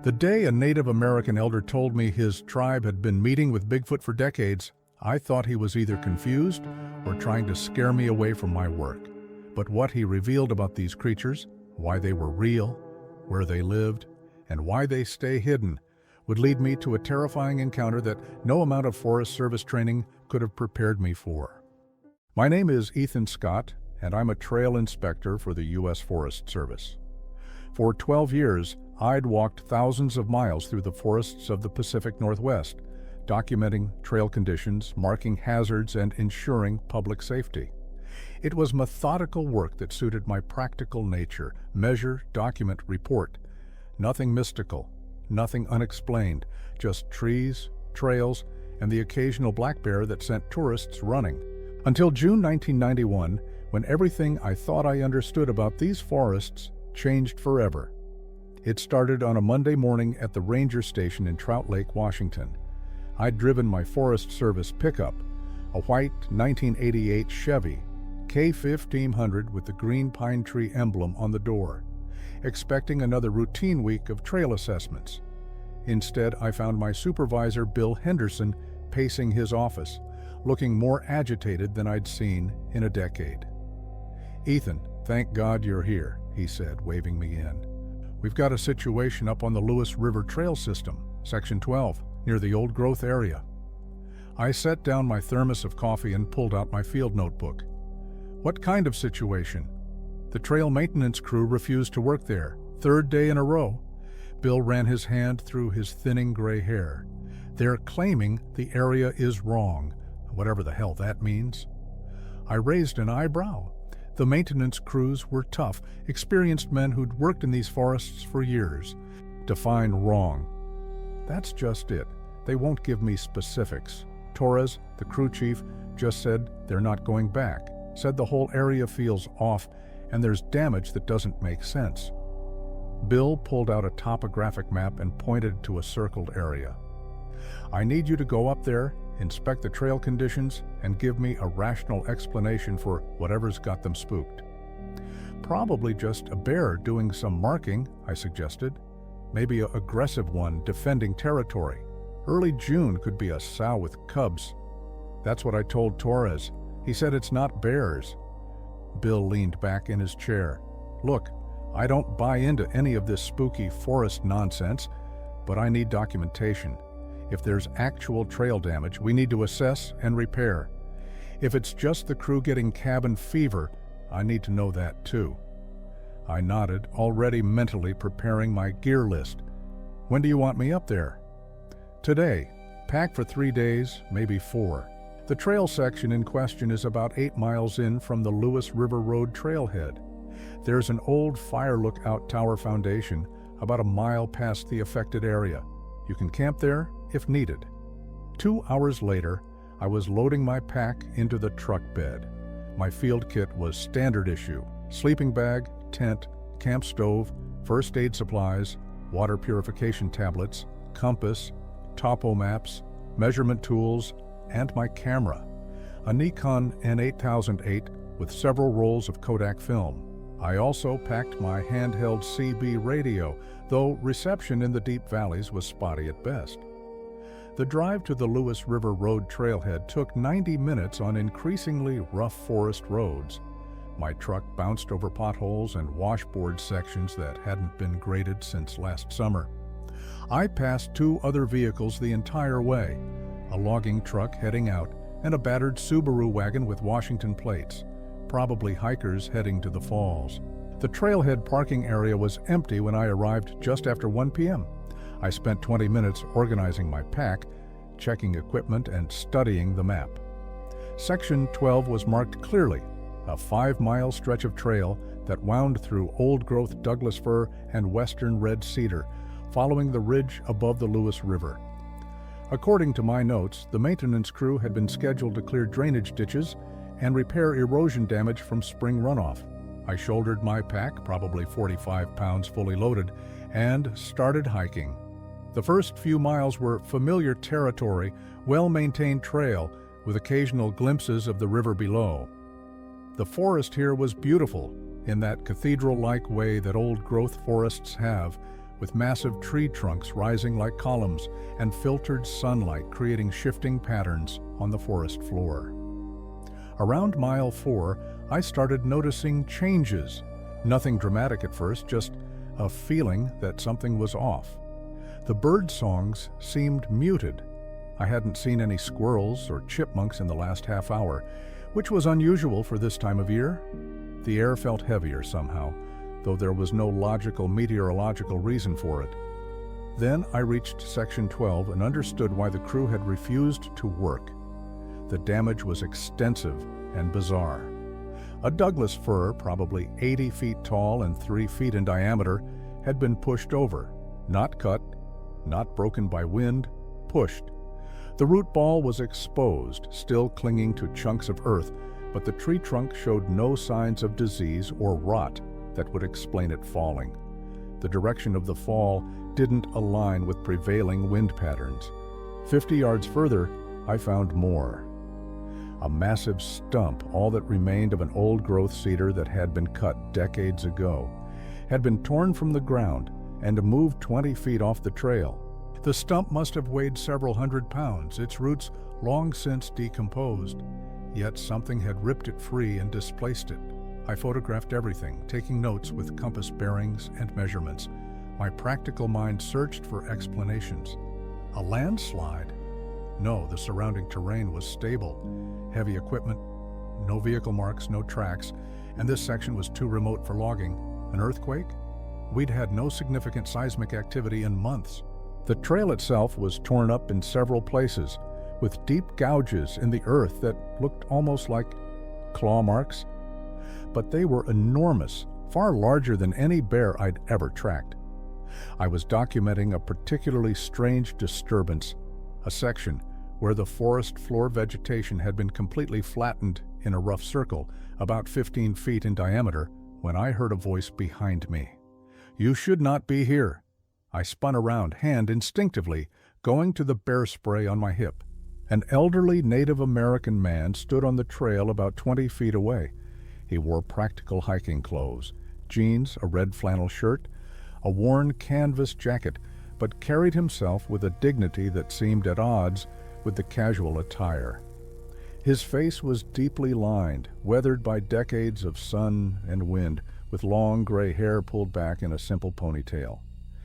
The day a Native American elder told me his tribe had been meeting with Bigfoot for decades, I thought he was either confused or trying to scare me away from my work. But what he revealed about these creatures, why they were real, where they lived, and why they stay hidden, would lead me to a terrifying encounter that no amount of Forest Service training could have prepared me for. My name is Ethan Scott, and I'm a trail inspector for the U.S. Forest Service. For 12 years, I'd walked thousands of miles through the forests of the Pacific Northwest, documenting trail conditions, marking hazards, and ensuring public safety. It was methodical work that suited my practical nature: measure, document, report. Nothing mystical, nothing unexplained, just trees, trails, and the occasional black bear that sent tourists running. Until June 1991, when everything I thought I understood about these forests changed forever. It started on a Monday morning at the ranger station in Trout Lake, Washington. I'd driven my Forest Service pickup, a white 1988 Chevy K1500 with the green pine tree emblem on the door, expecting another routine week of trail assessments. Instead, I found my supervisor, Bill Henderson, pacing his office, looking more agitated than I'd seen in a decade. "Ethan, thank God you're here," he said, waving me in. "We've got a situation up on the Lewis River Trail System, Section 12, near the old growth area." I set down my thermos of coffee and pulled out my field notebook. "What kind of situation?" "The trail maintenance crew refused to work there, third day in a row." Bill ran his hand through his thinning gray hair. "They're claiming the area is wrong, whatever the hell that means." I raised an eyebrow. The maintenance crews were tough, experienced men who'd worked in these forests for years. Define wrong. That's just it. They won't give me specifics. Torres, the crew chief, just said they're not going back, said the whole area feels off and there's damage that doesn't make sense. Bill pulled out a topographic map and pointed to a circled area. "I need you to go up there, inspect the trail conditions, and give me a rational explanation for whatever's got them spooked." "Probably just a bear doing some marking," I suggested. "Maybe an aggressive one defending territory. Early June could be a sow with cubs." "That's what I told Torres. He said it's not bears." Bill leaned back in his chair. "Look, I don't buy into any of this spooky forest nonsense, but I need documentation. If there's actual trail damage, we need to assess and repair. If it's just the crew getting cabin fever, I need to know that too." I nodded, already mentally preparing my gear list. "When do you want me up there?" "Today. Pack for 3 days, maybe 4. The trail section in question is about 8 miles in from the Lewis River Road trailhead. There's an old fire lookout tower foundation about a mile past the affected area. You can camp there if needed." 2 hours later, I was loading my pack into the truck bed. My field kit was standard issue: sleeping bag, tent, camp stove, first aid supplies, water purification tablets, compass, topo maps, measurement tools, and my camera, a Nikon N8008 with several rolls of Kodak film. I also packed my handheld CB radio, though reception in the deep valleys was spotty at best. The drive to the Lewis River Road trailhead took 90 minutes on increasingly rough forest roads. My truck bounced over potholes and washboard sections that hadn't been graded since last summer. I passed 2 other vehicles the entire way: a logging truck heading out and a battered Subaru wagon with Washington plates, probably hikers heading to the falls. The trailhead parking area was empty when I arrived just after 1 p.m. I spent 20 minutes organizing my pack, checking equipment, and studying the map. Section 12 was marked clearly, a 5-mile stretch of trail that wound through old-growth Douglas fir and western red cedar, following the ridge above the Lewis River. According to my notes, the maintenance crew had been scheduled to clear drainage ditches and repair erosion damage from spring runoff. I shouldered my pack, probably 45 pounds fully loaded, and started hiking. The first few miles were familiar territory, well-maintained trail, with occasional glimpses of the river below. The forest here was beautiful, in that cathedral-like way that old-growth forests have, with massive tree trunks rising like columns and filtered sunlight creating shifting patterns on the forest floor. Around mile 4, I started noticing changes. Nothing dramatic at first, just a feeling that something was off. The bird songs seemed muted. I hadn't seen any squirrels or chipmunks in the last half hour, which was unusual for this time of year. The air felt heavier somehow, though there was no logical meteorological reason for it. Then I reached Section 12 and understood why the crew had refused to work. The damage was extensive and bizarre. A Douglas fir, probably 80 feet tall and 3 feet in diameter, had been pushed over, not cut, not broken by wind, pushed. The root ball was exposed, still clinging to chunks of earth, but the tree trunk showed no signs of disease or rot that would explain it falling. The direction of the fall didn't align with prevailing wind patterns. 50 yards further, I found more. A massive stump, all that remained of an old-growth cedar that had been cut decades ago, had been torn from the ground and moved 20 feet off the trail. The stump must have weighed several hundred pounds, its roots long since decomposed, yet something had ripped it free and displaced it. I photographed everything, taking notes with compass bearings and measurements. My practical mind searched for explanations. A landslide? No, the surrounding terrain was stable. Heavy equipment, no vehicle marks, no tracks, and this section was too remote for logging. An earthquake? We'd had no significant seismic activity in months. The trail itself was torn up in several places, with deep gouges in the earth that looked almost like claw marks. But they were enormous, far larger than any bear I'd ever tracked. I was documenting a particularly strange disturbance, a section where the forest floor vegetation had been completely flattened in a rough circle, about 15 feet in diameter, when I heard a voice behind me. "You should not be here." I spun around, hand instinctively going to the bear spray on my hip. An elderly Native American man stood on the trail about 20 feet away. He wore practical hiking clothes, jeans, a red flannel shirt, a worn canvas jacket, but carried himself with a dignity that seemed at odds with the casual attire. His face was deeply lined, weathered by decades of sun and wind, with long gray hair pulled back in a simple ponytail.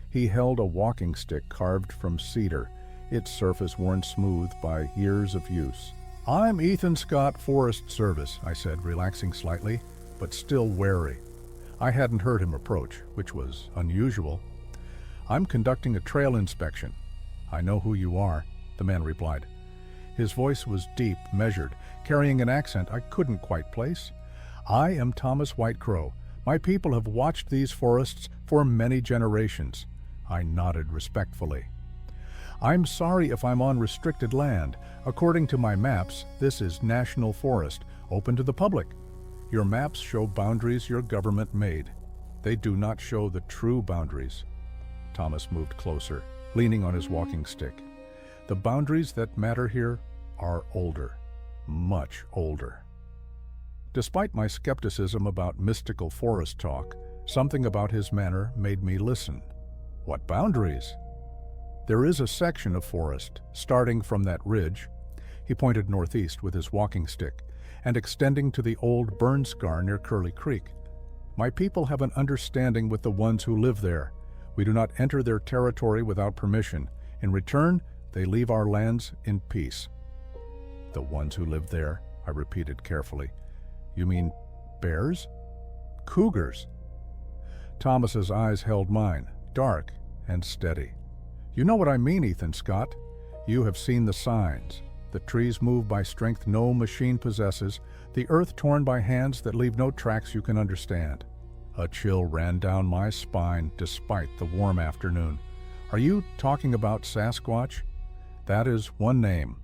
He held a walking stick carved from cedar, its surface worn smooth by years of use. "I'm Ethan Scott, Forest Service," I said, relaxing slightly, but still wary. I hadn't heard him approach, which was unusual. "I'm conducting a trail inspection." "I know who you are," the man replied. His voice was deep, measured, carrying an accent I couldn't quite place. "I am Thomas Whitecrow. My people have watched these forests for many generations." I nodded respectfully. "I'm sorry if I'm on restricted land. According to my maps, this is national forest, open to the public. Your maps show boundaries your government made. They do not show the true boundaries." Thomas moved closer, leaning on his walking stick. "The boundaries that matter here are older, much older." Despite my skepticism about mystical forest talk, something about his manner made me listen. "What boundaries?" "There is a section of forest, starting from that ridge," he pointed northeast with his walking stick, "and extending to the old burn scar near Curly Creek. My people have an understanding with the ones who live there. We do not enter their territory without permission. In return, they leave our lands in peace." "The ones who live there," I repeated carefully. "You mean bears?" "Cougars." Thomas's eyes held mine, dark and steady. "You know what I mean, Ethan Scott. You have seen the signs. The trees move by strength no machine possesses, the earth torn by hands that leave no tracks you can understand." A chill ran down my spine despite the warm afternoon. "Are you talking about Sasquatch?" "That is one name.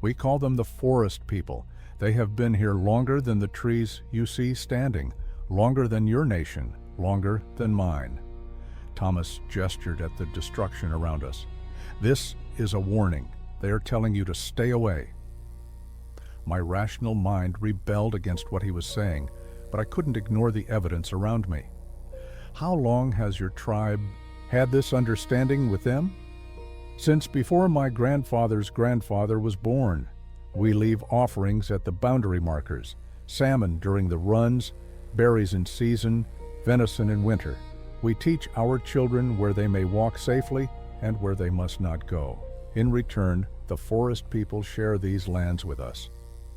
We call them the forest people. They have been here longer than the trees you see standing, longer than your nation, longer than mine." Thomas gestured at the destruction around us. "This is a warning. They are telling you to stay away." My rational mind rebelled against what he was saying, but I couldn't ignore the evidence around me. "How long has your tribe had this understanding with them? Since before my grandfather's grandfather was born, we leave offerings at the boundary markers, salmon during the runs, berries in season, venison in winter. We teach our children where they may walk safely and where they must not go. In return, the forest people share these lands with us.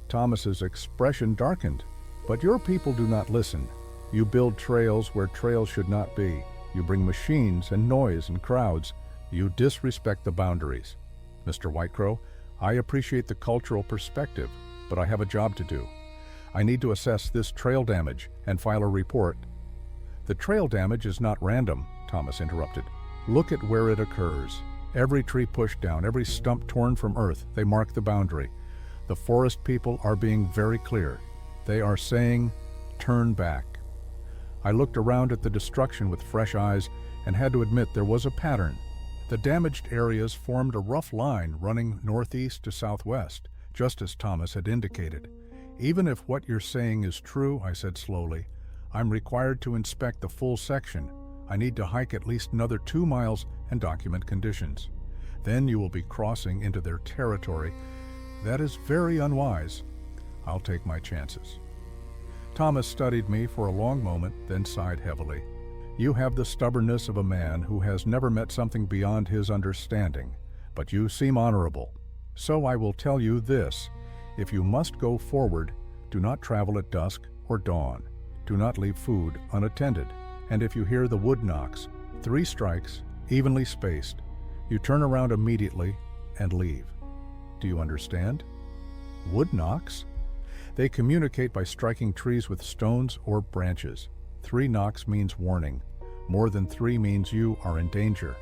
Thomas's expression darkened. But your people do not listen. You build trails where trails should not be. You bring machines and noise and crowds. You disrespect the boundaries. Mr. Whitecrow, I appreciate the cultural perspective, but I have a job to do. I need to assess this trail damage and file a report. The trail damage is not random, Thomas interrupted. Look at where it occurs. Every tree pushed down, every stump torn from earth, they mark the boundary. The forest people are being very clear. They are saying, turn back. I looked around at the destruction with fresh eyes and had to admit there was a pattern. The damaged areas formed a rough line running northeast to southwest, just as Thomas had indicated. Even if what you're saying is true, I said slowly, I'm required to inspect the full section. I need to hike at least another 2 miles and document conditions. Then you will be crossing into their territory. That is very unwise. I'll take my chances. Thomas studied me for a long moment, then sighed heavily. You have the stubbornness of a man who has never met something beyond his understanding, but you seem honorable. So I will tell you this. If you must go forward, do not travel at dusk or dawn. Do not leave food unattended. And if you hear the wood knocks, 3 strikes, evenly spaced, you turn around immediately and leave. Do you understand? Wood knocks? They communicate by striking trees with stones or branches. 3 knocks means warning. More than 3 means you are in danger.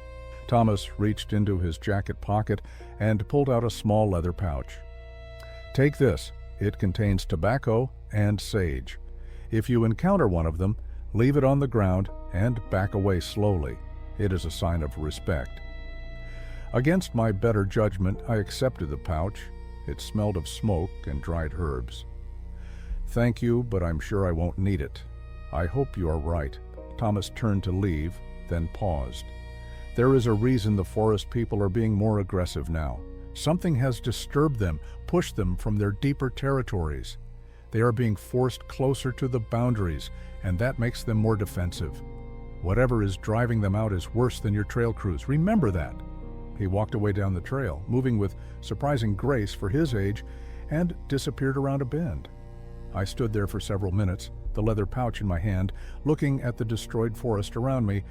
Thomas reached into his jacket pocket and pulled out a small leather pouch. Take this. It contains tobacco and sage. If you encounter one of them, leave it on the ground and back away slowly. It is a sign of respect. Against my better judgment, I accepted the pouch. It smelled of smoke and dried herbs. Thank you, but I'm sure I won't need it. I hope you are right. Thomas turned to leave, then paused. There is a reason the forest people are being more aggressive now. Something has disturbed them, pushed them from their deeper territories. They are being forced closer to the boundaries, and that makes them more defensive. Whatever is driving them out is worse than your trail crews. Remember that. He walked away down the trail, moving with surprising grace for his age, and disappeared around a bend. I stood there for several minutes, the leather pouch in my hand, looking at the destroyed forest around me,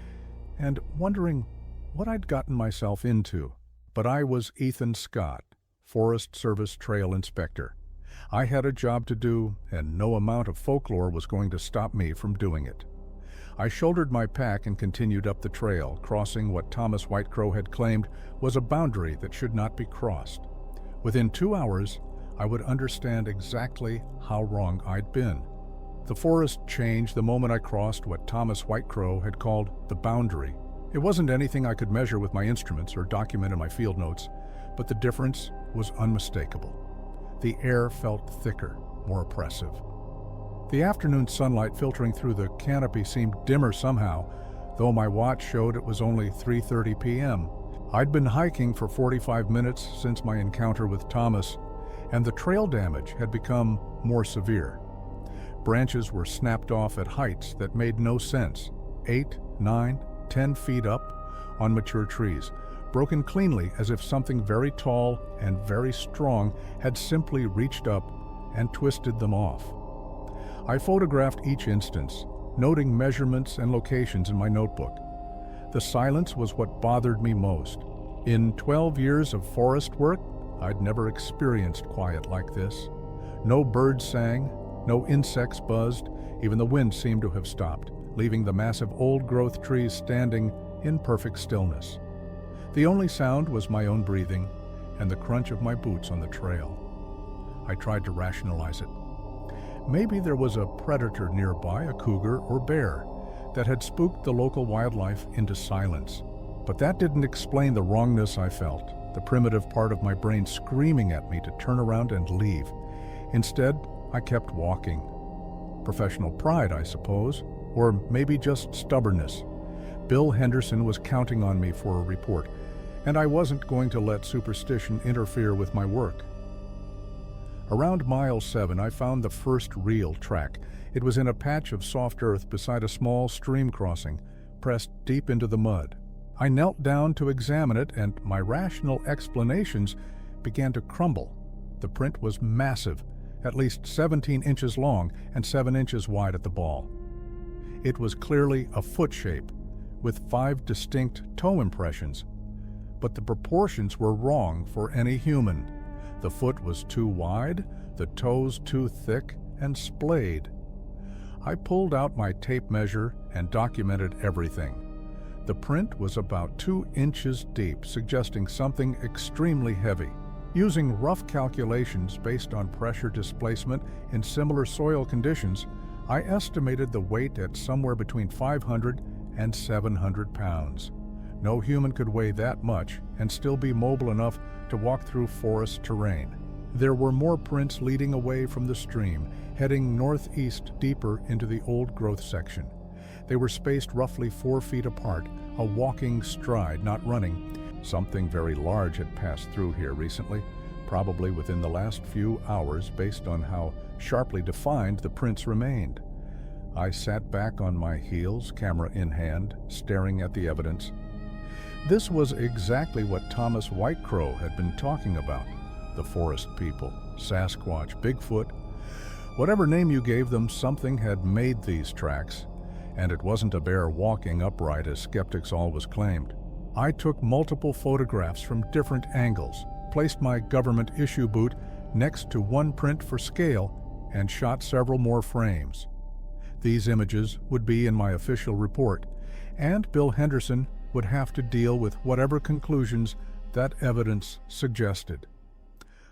and wondering what I'd gotten myself into. But I was Ethan Scott, Forest Service Trail Inspector. I had a job to do, and no amount of folklore was going to stop me from doing it. I shouldered my pack and continued up the trail, crossing what Thomas Whitecrow had claimed was a boundary that should not be crossed. Within 2 hours, I would understand exactly how wrong I'd been. The forest changed the moment I crossed what Thomas Whitecrow had called the boundary. It wasn't anything I could measure with my instruments or document in my field notes, but the difference was unmistakable. The air felt thicker, more oppressive. The afternoon sunlight filtering through the canopy seemed dimmer somehow, though my watch showed it was only 3:30 p.m. I'd been hiking for 45 minutes since my encounter with Thomas, and the trail damage had become more severe. Branches were snapped off at heights that made no sense, 8, 9, 10 feet up on mature trees, broken cleanly as if something very tall and very strong had simply reached up and twisted them off. I photographed each instance, noting measurements and locations in my notebook. The silence was what bothered me most. In 12 years of forest work, I'd never experienced quiet like this. No birds sang, no insects buzzed, even the wind seemed to have stopped, leaving the massive old-growth trees standing in perfect stillness. The only sound was my own breathing and the crunch of my boots on the trail. I tried to rationalize it. Maybe there was a predator nearby, a cougar or bear, that had spooked the local wildlife into silence. But that didn't explain the wrongness I felt, the primitive part of my brain screaming at me to turn around and leave. Instead, I kept walking. Professional pride, I suppose, or maybe just stubbornness. Bill Henderson was counting on me for a report, and I wasn't going to let superstition interfere with my work. Around mile 7, I found the first real track. It was in a patch of soft earth beside a small stream crossing, pressed deep into the mud. I knelt down to examine it, and my rational explanations began to crumble. The print was massive, at least 17 inches long and 7 inches wide at the ball. It was clearly a foot shape, with 5 distinct toe impressions. But the proportions were wrong for any human. The foot was too wide, the toes too thick and splayed. I pulled out my tape measure and documented everything. The print was about 2 inches deep, suggesting something extremely heavy. Using rough calculations based on pressure displacement in similar soil conditions, I estimated the weight at somewhere between 500 and 700 pounds. No human could weigh that much and still be mobile enough to walk through forest terrain. There were more prints leading away from the stream, heading northeast deeper into the old growth section. They were spaced roughly 4 feet apart, a walking stride, not running. Something very large had passed through here recently, probably within the last few hours based on how sharply defined the prints remained. I sat back on my heels, camera in hand, staring at the evidence. This was exactly what Thomas Whitecrow had been talking about. The forest people, Sasquatch, Bigfoot. Whatever name you gave them, something had made these tracks, and it wasn't a bear walking upright as skeptics always claimed. I took multiple photographs from different angles, placed my government issue boot next to one print for scale, and shot several more frames. These images would be in my official report, and Bill Henderson would have to deal with whatever conclusions that evidence suggested.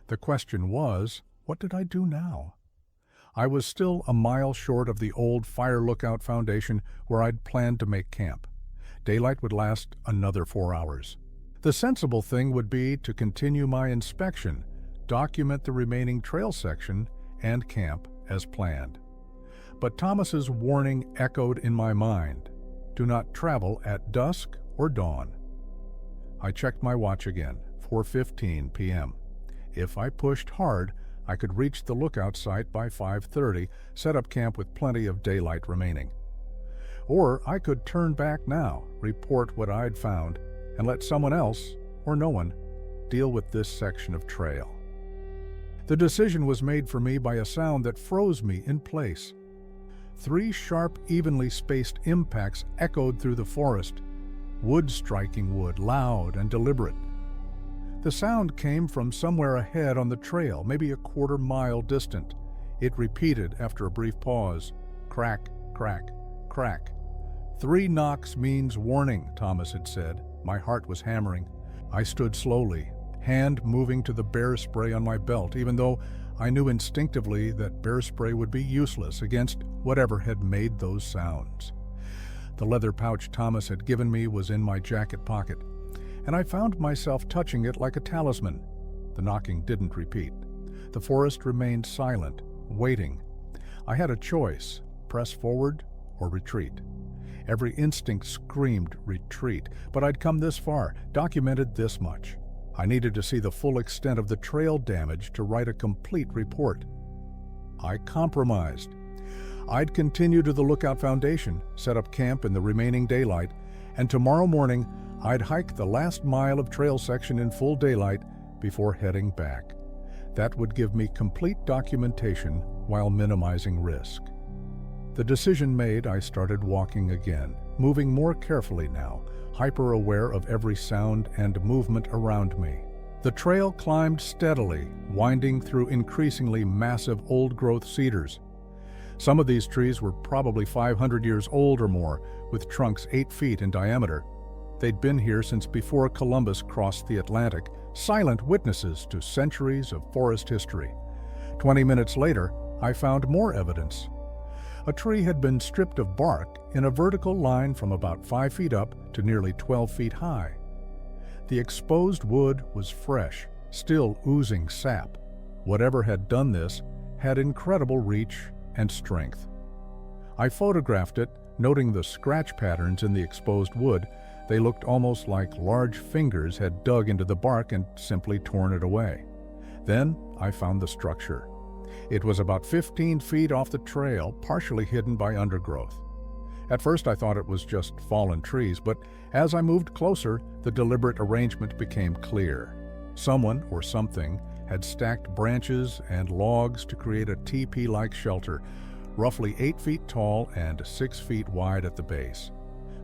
The question was, what did I do now? I was still a mile short of the old Fire Lookout Foundation where I'd planned to make camp. Daylight would last another 4 hours. The sensible thing would be to continue my inspection, document the remaining trail section, and camp as planned. But Thomas's warning echoed in my mind. Do not travel at dusk or dawn. I checked my watch again, 4:15 p.m. If I pushed hard, I could reach the lookout site by 5:30, set up camp with plenty of daylight remaining. Or I could turn back now, report what I'd found, and let someone else, or no one, deal with this section of trail. The decision was made for me by a sound that froze me in place. 3 sharp, evenly spaced impacts echoed through the forest, wood striking wood, loud and deliberate. The sound came from somewhere ahead on the trail, maybe a quarter mile distant. It repeated after a brief pause. Crack, crack, crack. 3 knocks means warning, Thomas had said. My heart was hammering. I stood slowly, hand moving to the bear spray on my belt, even though I knew instinctively that bear spray would be useless against whatever had made those sounds. The leather pouch Thomas had given me was in my jacket pocket, and I found myself touching it like a talisman. The knocking didn't repeat. The forest remained silent, waiting. I had a choice, press forward or retreat. Every instinct screamed retreat, but I'd come this far, documented this much. I needed to see the full extent of the trail damage to write a complete report. I compromised. I'd continue to the Lookout Foundation, set up camp in the remaining daylight, and tomorrow morning I'd hike the last mile of trail section in full daylight before heading back. That would give me complete documentation while minimizing risk. The decision made, I started walking again, moving more carefully now, hyper-aware of every sound and movement around me. The trail climbed steadily, winding through increasingly massive old-growth cedars. Some of these trees were probably 500 years old or more, with trunks 8 feet in diameter. They'd been here since before Columbus crossed the Atlantic, silent witnesses to centuries of forest history. 20 minutes later, I found more evidence. A tree had been stripped of bark in a vertical line from about 5 feet up to nearly 12 feet high. The exposed wood was fresh, still oozing sap. Whatever had done this had incredible reach and strength. I photographed it, Noting the scratch patterns in the exposed wood, they looked almost like large fingers had dug into the bark and simply torn it away. Then I found the structure. It was about 15 feet off the trail, partially hidden by undergrowth. At first I thought it was just fallen trees, but as I moved closer, the deliberate arrangement became clear. Someone, or something, had stacked branches and logs to create a teepee-like shelter, roughly 8 feet tall and 6 feet wide at the base.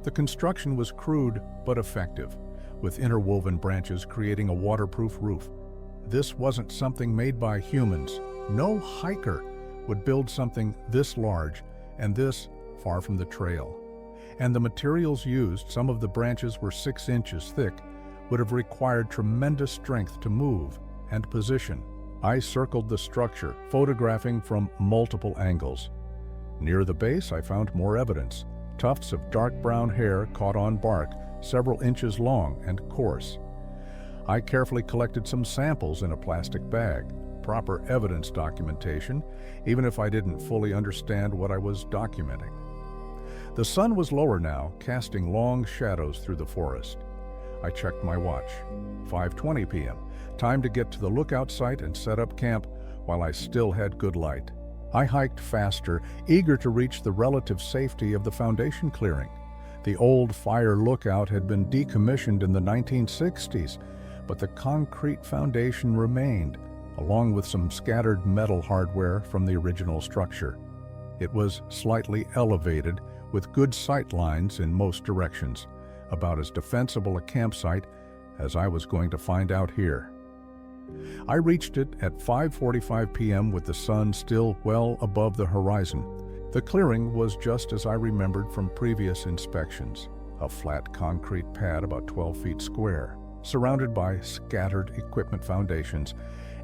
The construction was crude but effective, with interwoven branches creating a waterproof roof. This wasn't something made by humans. No hiker would build something this large and this far from the trail. And the materials used, some of the branches were 6 inches thick, would have required tremendous strength to move and position. I circled the structure, photographing from multiple angles. Near the base, I found more evidence. Tufts of dark brown hair caught on bark, several inches long and coarse. I carefully collected some samples in a plastic bag. Proper evidence documentation, even if I didn't fully understand what I was documenting. The sun was lower now, casting long shadows through the forest. I checked my watch. 5:20 p.m. Time to get to the lookout site and set up camp while I still had good light. I hiked faster, eager to reach the relative safety of the foundation clearing. The old fire lookout had been decommissioned in the 1960s, but the concrete foundation remained, along with some scattered metal hardware from the original structure. It was slightly elevated, with good sight lines in most directions, about as defensible a campsite as I was going to find out here. I reached it at 5:45 p.m. with the sun still well above the horizon. The clearing was just as I remembered from previous inspections, a flat concrete pad about 12 feet square, surrounded by scattered equipment foundations,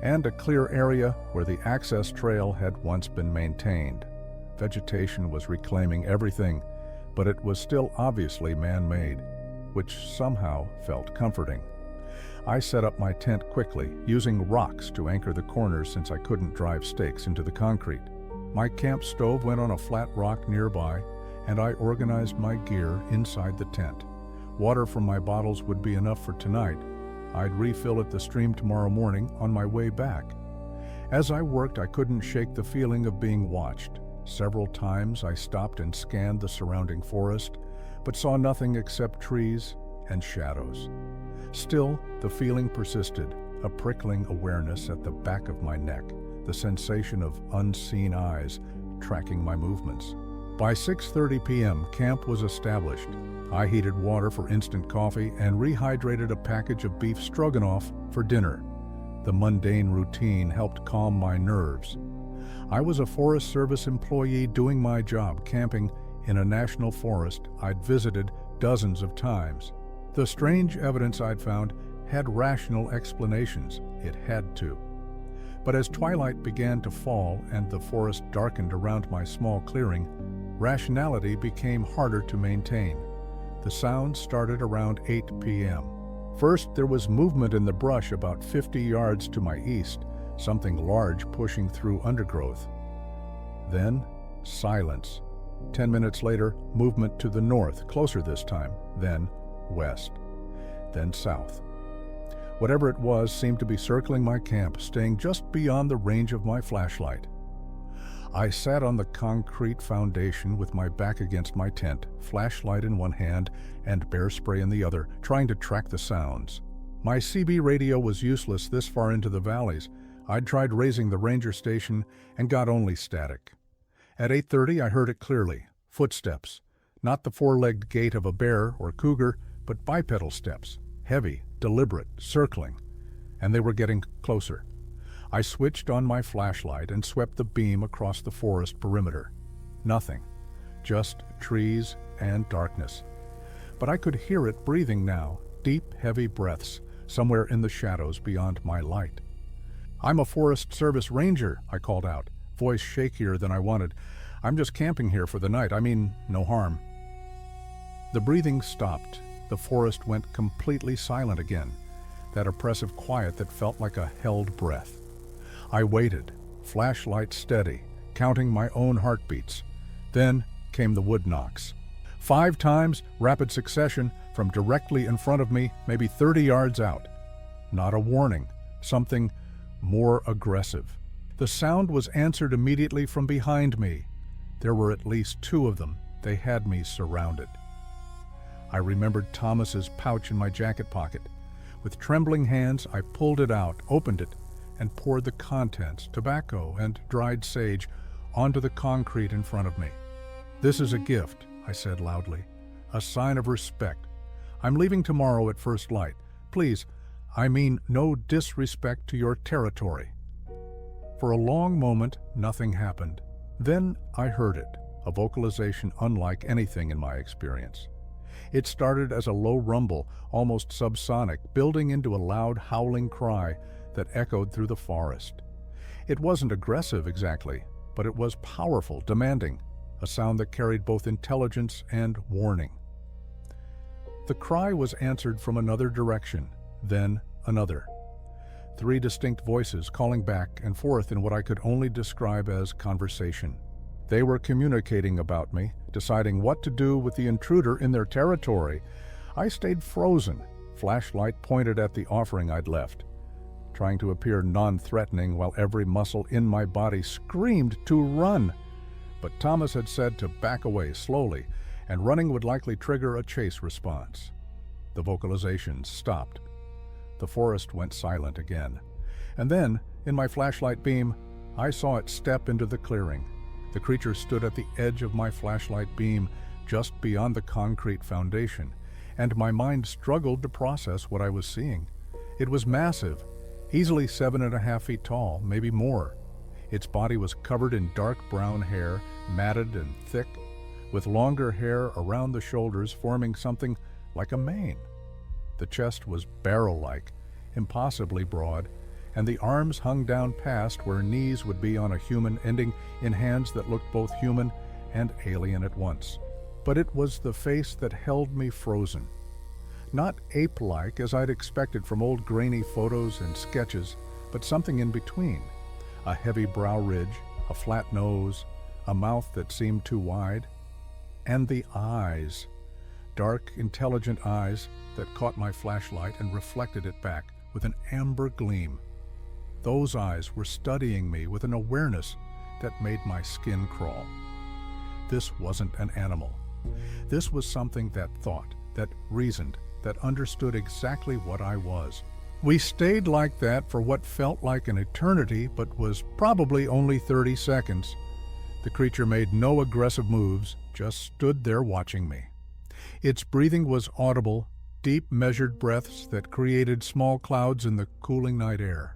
and a clear area where the access trail had once been maintained. Vegetation was reclaiming everything, but it was still obviously man-made, which somehow felt comforting. I set up my tent quickly, using rocks to anchor the corners since I couldn't drive stakes into the concrete. My camp stove went on a flat rock nearby, and I organized my gear inside the tent. Water from my bottles would be enough for tonight. I'd refill at the stream tomorrow morning on my way back. As I worked, I couldn't shake the feeling of being watched. Several times I stopped and scanned the surrounding forest, but saw nothing except trees and shadows. Still, the feeling persisted, a prickling awareness at the back of my neck, the sensation of unseen eyes tracking my movements. By 6:30 p.m., camp was established. I heated water for instant coffee and rehydrated a package of beef stroganoff for dinner. The mundane routine helped calm my nerves. I was a Forest Service employee doing my job, camping in a national forest I'd visited dozens of times. The strange evidence I'd found had rational explanations. It had to. But as twilight began to fall and the forest darkened around my small clearing, rationality became harder to maintain. The sound started around 8 p.m. First, there was movement in the brush about 50 yards to my east, something large pushing through undergrowth. Then, silence. 10 minutes later, movement to the north, closer this time, then west, then south. Whatever it was seemed to be circling my camp, staying just beyond the range of my flashlight. I sat on the concrete foundation with my back against my tent, flashlight in one hand and bear spray in the other, trying to track the sounds. My CB radio was useless this far into the valleys. I'd tried raising the ranger station and got only static. At 8:30 I heard it clearly. Footsteps. Not the four-legged gait of a bear or cougar, but bipedal steps. Heavy, deliberate, circling. And they were getting closer. I switched on my flashlight and swept the beam across the forest perimeter. Nothing. Just trees and darkness. But I could hear it breathing now, deep, heavy breaths, somewhere in the shadows beyond my light. "I'm a Forest Service ranger," I called out, voice shakier than I wanted. "I'm just camping here for the night. I mean, no harm." The breathing stopped. The forest went completely silent again, that oppressive quiet that felt like a held breath. I waited, flashlight steady, counting my own heartbeats. Then came the wood knocks. 5 times, rapid succession, from directly in front of me, maybe 30 yards out. Not a warning, something more aggressive. The sound was answered immediately from behind me. There were at least 2 of them. They had me surrounded. I remembered Thomas's pouch in my jacket pocket. With trembling hands, I pulled it out, opened it, and poured the contents, tobacco and dried sage, onto the concrete in front of me. "This is a gift," I said loudly, "a sign of respect. I'm leaving tomorrow at first light. Please, I mean no disrespect to your territory." For a long moment, nothing happened. Then I heard it, a vocalization unlike anything in my experience. It started as a low rumble, almost subsonic, building into a loud, howling cry that echoed through the forest. It wasn't aggressive exactly, but it was powerful, demanding, a sound that carried both intelligence and warning. The cry was answered from another direction, then another. 3 distinct voices calling back and forth in what I could only describe as conversation. They were communicating about me, deciding what to do with the intruder in their territory. I stayed frozen, flashlight pointed at the offering I'd left, trying to appear non-threatening while every muscle in my body screamed to run. But Thomas had said to back away slowly, and running would likely trigger a chase response. The vocalizations stopped. The forest went silent again. And then, in my flashlight beam, I saw it step into the clearing. The creature stood at the edge of my flashlight beam, just beyond the concrete foundation, and my mind struggled to process what I was seeing. It was massive, easily 7.5 feet tall, maybe more. Its body was covered in dark brown hair, matted and thick, with longer hair around the shoulders forming something like a mane. The chest was barrel-like, impossibly broad, and the arms hung down past where knees would be on a human, ending in hands that looked both human and alien at once. But it was the face that held me frozen. Not ape-like as I'd expected from old grainy photos and sketches, but something in between. A heavy brow ridge, a flat nose, a mouth that seemed too wide, and the eyes. Dark, intelligent eyes that caught my flashlight and reflected it back with an amber gleam. Those eyes were studying me with an awareness that made my skin crawl. This wasn't an animal. This was something that thought, that reasoned, that understood exactly what I was. We stayed like that for what felt like an eternity, but was probably only 30 seconds. The creature made no aggressive moves, just stood there watching me. Its breathing was audible, deep measured breaths that created small clouds in the cooling night air.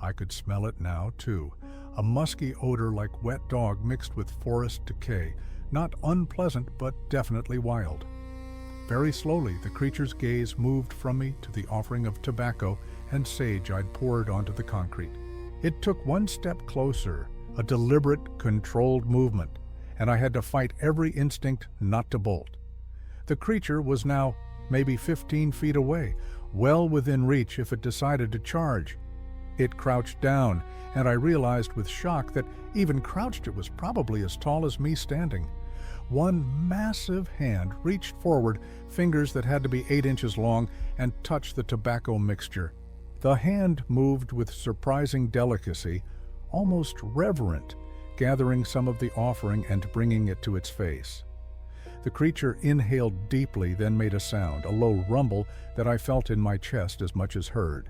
I could smell it now, too, a musky odor like wet dog mixed with forest decay, not unpleasant but definitely wild. Very slowly, the creature's gaze moved from me to the offering of tobacco and sage I'd poured onto the concrete. It took one step closer, a deliberate, controlled movement, and I had to fight every instinct not to bolt. The creature was now maybe 15 feet away, well within reach if it decided to charge. It crouched down, and I realized with shock that even crouched it was probably as tall as me standing. One massive hand reached forward, fingers that had to be 8 inches long, and touched the tobacco mixture. The hand moved with surprising delicacy, almost reverent, gathering some of the offering and bringing it to its face. The creature inhaled deeply, then made a sound, a low rumble that I felt in my chest as much as heard.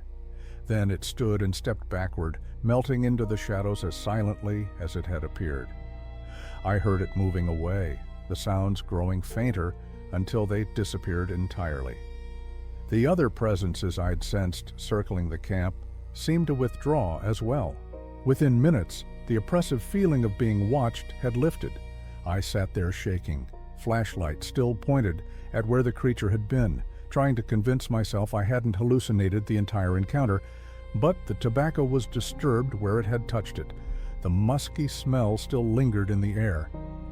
Then it stood and stepped backward, melting into the shadows as silently as it had appeared. I heard it moving away, the sounds growing fainter until they disappeared entirely. The other presences I'd sensed circling the camp seemed to withdraw as well. Within minutes, the oppressive feeling of being watched had lifted. I sat there shaking, flashlight still pointed at where the creature had been, trying to convince myself I hadn't hallucinated the entire encounter, but the tobacco was disturbed where it had touched it. The musky smell still lingered in the air,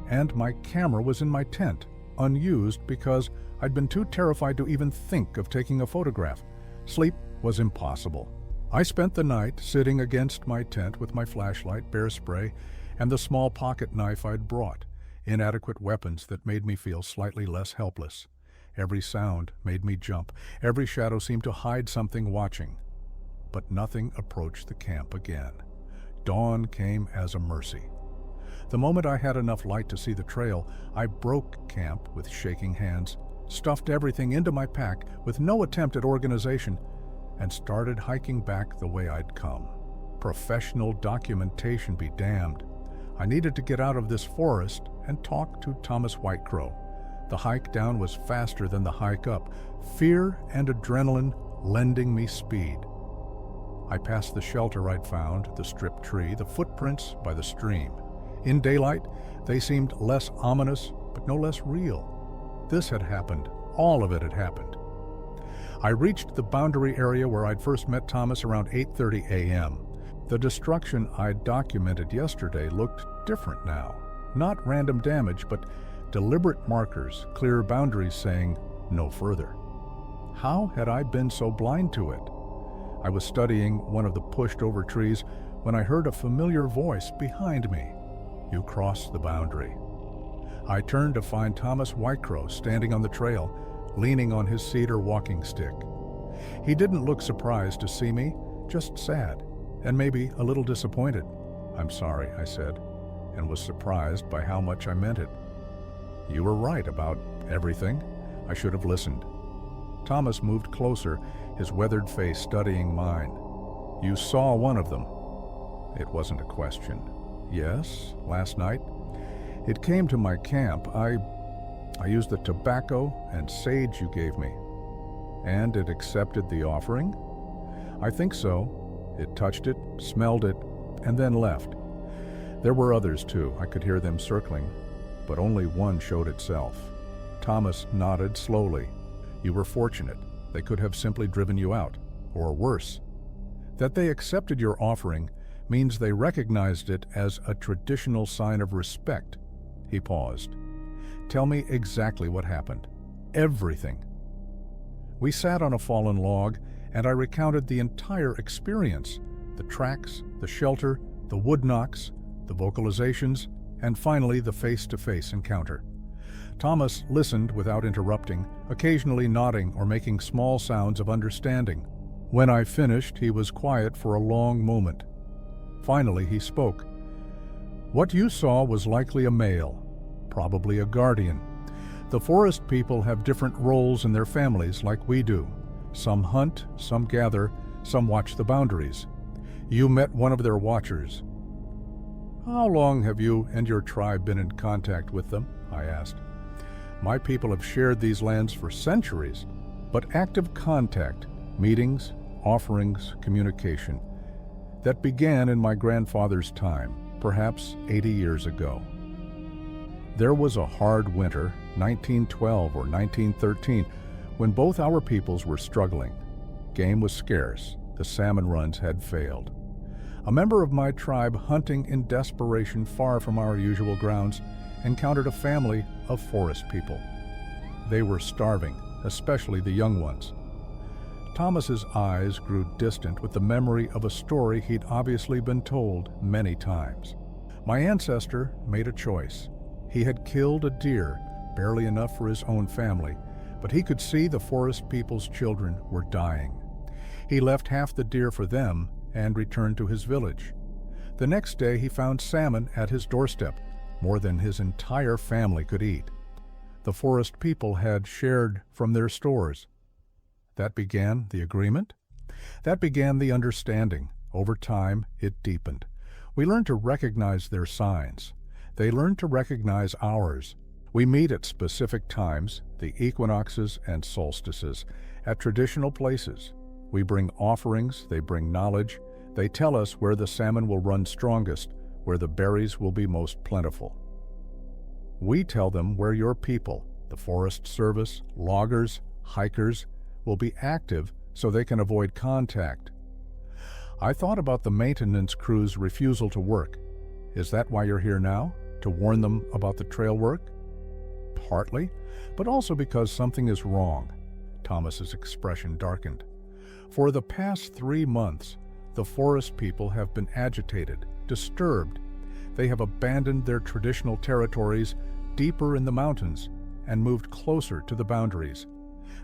and my camera was in my tent, unused because I'd been too terrified to even think of taking a photograph. Sleep was impossible. I spent the night sitting against my tent with my flashlight, bear spray, and the small pocket knife I'd brought, inadequate weapons that made me feel slightly less helpless. Every sound made me jump. Every shadow seemed to hide something watching. But nothing approached the camp again. Dawn came as a mercy. The moment I had enough light to see the trail, I broke camp with shaking hands, stuffed everything into my pack with no attempt at organization, and started hiking back the way I'd come. Professional documentation be damned. I needed to get out of this forest and talk to Thomas Whitecrow. The hike down was faster than the hike up, fear and adrenaline lending me speed. I passed the shelter I'd found, the stripped tree, the footprints by the stream. In daylight, they seemed less ominous, but no less real. This had happened. All of it had happened. I reached the boundary area where I'd first met Thomas around 8:30 a.m. The destruction I'd documented yesterday looked different now. Not random damage, but deliberate markers, clear boundaries saying no further. How had I been so blind to it? I was studying one of the pushed-over trees when I heard a familiar voice behind me. You crossed the boundary. I turned to find Thomas Whitecrow standing on the trail, leaning on his cedar walking stick. He didn't look surprised to see me, just sad, and maybe a little disappointed. "I'm sorry," I said, and was surprised by how much I meant it. "You were right about everything. I should have listened." Thomas moved closer, his weathered face studying mine. "You saw one of them." It wasn't a question. "Yes, last night. It came to my camp. I used the tobacco and sage you gave me." "And it accepted the offering?" "I think so. It touched it, smelled it, and then left. There were others too. I could hear them circling, but only one showed itself." Thomas nodded slowly. "You were fortunate. They could have simply driven you out, or worse. That they accepted your offering means they recognized it as a traditional sign of respect." He paused. "Tell me exactly what happened. Everything." We sat on a fallen log, and I recounted the entire experience: the tracks, the shelter, the wood knocks, the vocalizations, and finally the face-to-face encounter. Thomas listened without interrupting, occasionally nodding or making small sounds of understanding. When I finished, he was quiet for a long moment. Finally, he spoke. "What you saw was likely a male, probably a guardian. The forest people have different roles in their families like we do. Some hunt, some gather, some watch the boundaries. You met one of their watchers." "How long have you and your tribe been in contact with them?" I asked. "My people have shared these lands for centuries, but active contact, meetings, offerings, communication, that began in my grandfather's time, perhaps 80 years ago. There was a hard winter, 1912 or 1913, when both our peoples were struggling. Game was scarce. The salmon runs had failed. A member of my tribe, hunting in desperation far from our usual grounds, encountered a family of forest people. They were starving, especially the young ones. Thomas's eyes grew distant with the memory of a story he'd obviously been told many times. My ancestor made a choice. He had killed a deer, barely enough for his own family, but he could see the forest people's children were dying. He left half the deer for them and returned to his village. The next day he found salmon at his doorstep, more than his entire family could eat. The forest people had shared from their stores. That began the agreement. That began the understanding. Over time, it deepened. We learned to recognize their signs. They learned to recognize ours. We meet at specific times, the equinoxes and solstices, at traditional places. We bring offerings, they bring knowledge. They tell us where the salmon will run strongest, where the berries will be most plentiful. We tell them where your people, the Forest Service, loggers, hikers, will be active so they can avoid contact. I thought about the maintenance crew's refusal to work. Is that why you're here now? To warn them about the trail work? Partly, but also because something is wrong. Thomas's expression darkened. For the past 3 months, the forest people have been agitated, disturbed. They have abandoned their traditional territories deeper in the mountains and moved closer to the boundaries.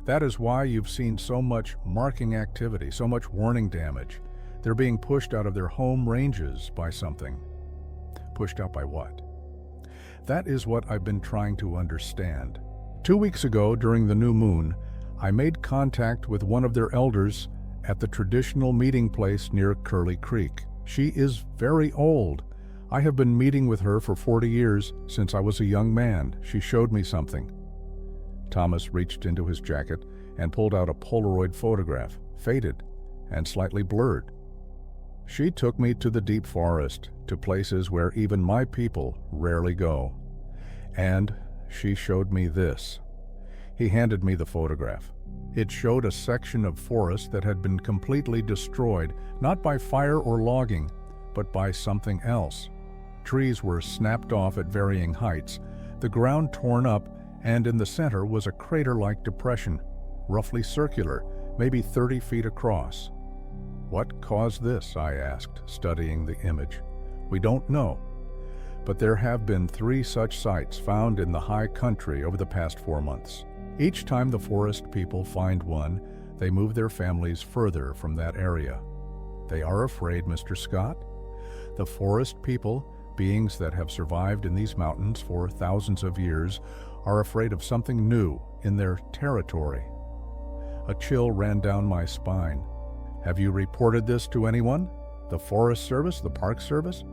That is why you've seen so much marking activity, so much warning damage. They're being pushed out of their home ranges by something. Pushed out by what? That is what I've been trying to understand. 2 weeks ago, during the new moon, I made contact with one of their elders at the traditional meeting place near Curly Creek. She is very old. I have been meeting with her for 40 years since I was a young man. She showed me something. Thomas reached into his jacket and pulled out a Polaroid photograph, faded and slightly blurred. She took me to the deep forest, to places where even my people rarely go. And she showed me this. He handed me the photograph. It showed a section of forest that had been completely destroyed, not by fire or logging, but by something else. Trees were snapped off at varying heights, the ground torn up, and in the center was a crater-like depression, roughly circular, maybe 30 feet across. What caused this? I asked, studying the image. We don't know, but there have been 3 such sites found in the high country over the past 4 months. Each time the forest people find one, they move their families further from that area. They are afraid, Mr. Scott. The forest people, beings that have survived in these mountains for thousands of years, are afraid of something new in their territory. A chill ran down my spine. Have you reported this to anyone? The Forest Service, the Park Service?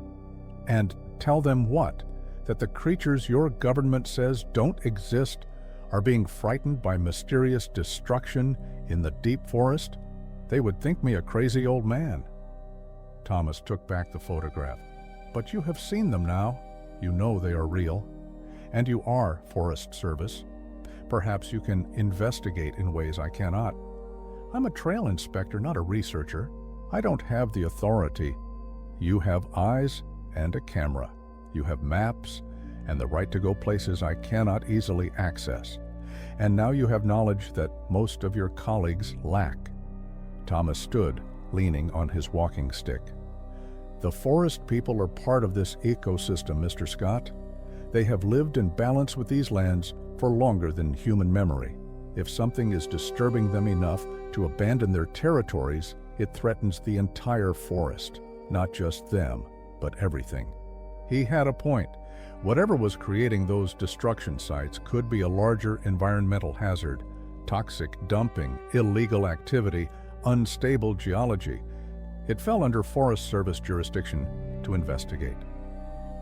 And tell them what? That the creatures your government says don't exist are being frightened by mysterious destruction in the deep forest? They would think me a crazy old man. Thomas took back the photograph. But you have seen them now. You know they are real. And you are Forest Service. Perhaps you can investigate in ways I cannot. I'm a trail inspector, not a researcher. I don't have the authority. You have eyes and a camera. You have maps and the right to go places I cannot easily access. And now you have knowledge that most of your colleagues lack. Thomas stood, leaning on his walking stick. The forest people are part of this ecosystem, Mr. Scott. They have lived in balance with these lands for longer than human memory. If something is disturbing them enough to abandon their territories, it threatens the entire forest, not just them, but everything. He had a point. Whatever was creating those destruction sites could be a larger environmental hazard, toxic dumping, illegal activity, unstable geology. It fell under Forest Service jurisdiction to investigate.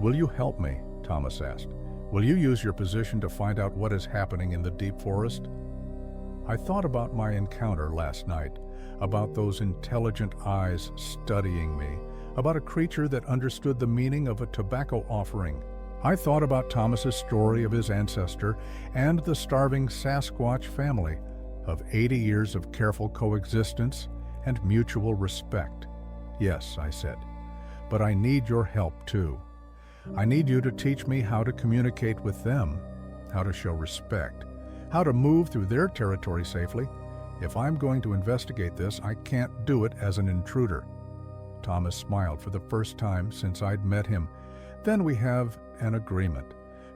Will you help me? Thomas asked. Will you use your position to find out what is happening in the deep forest? I thought about my encounter last night, about those intelligent eyes studying me, about a creature that understood the meaning of a tobacco offering. I thought about Thomas's story of his ancestor and the starving Sasquatch family, of 80 years of careful coexistence and mutual respect. Yes, I said, but I need your help too. I need you to teach me how to communicate with them, how to show respect, how to move through their territory safely. If I'm going to investigate this, I can't do it as an intruder. Thomas smiled for the first time since I'd met him. Then we have an agreement.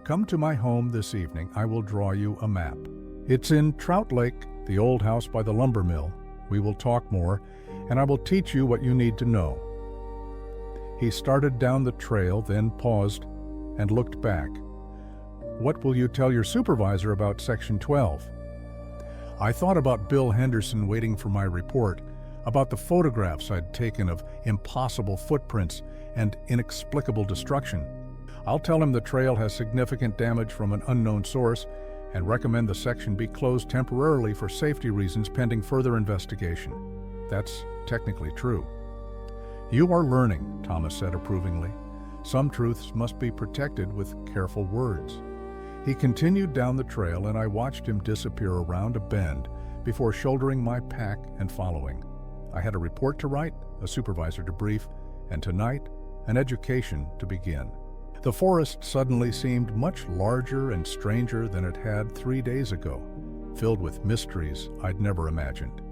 Come to my home this evening. I will draw you a map. It's in Trout Lake, the old house by the lumber mill. We will talk more, and I will teach you what you need to know. He started down the trail, then paused and looked back. What will you tell your supervisor about Section 12? I thought about Bill Henderson waiting for my report, about the photographs I'd taken of impossible footprints and inexplicable destruction. I'll tell him the trail has significant damage from an unknown source and recommend the section be closed temporarily for safety reasons pending further investigation. That's technically true. You are learning, Thomas said approvingly. Some truths must be protected with careful words. He continued down the trail, and I watched him disappear around a bend before shouldering my pack and following. I had a report to write, a supervisor to brief, and tonight, an education to begin. The forest suddenly seemed much larger and stranger than it had 3 days ago, filled with mysteries I'd never imagined.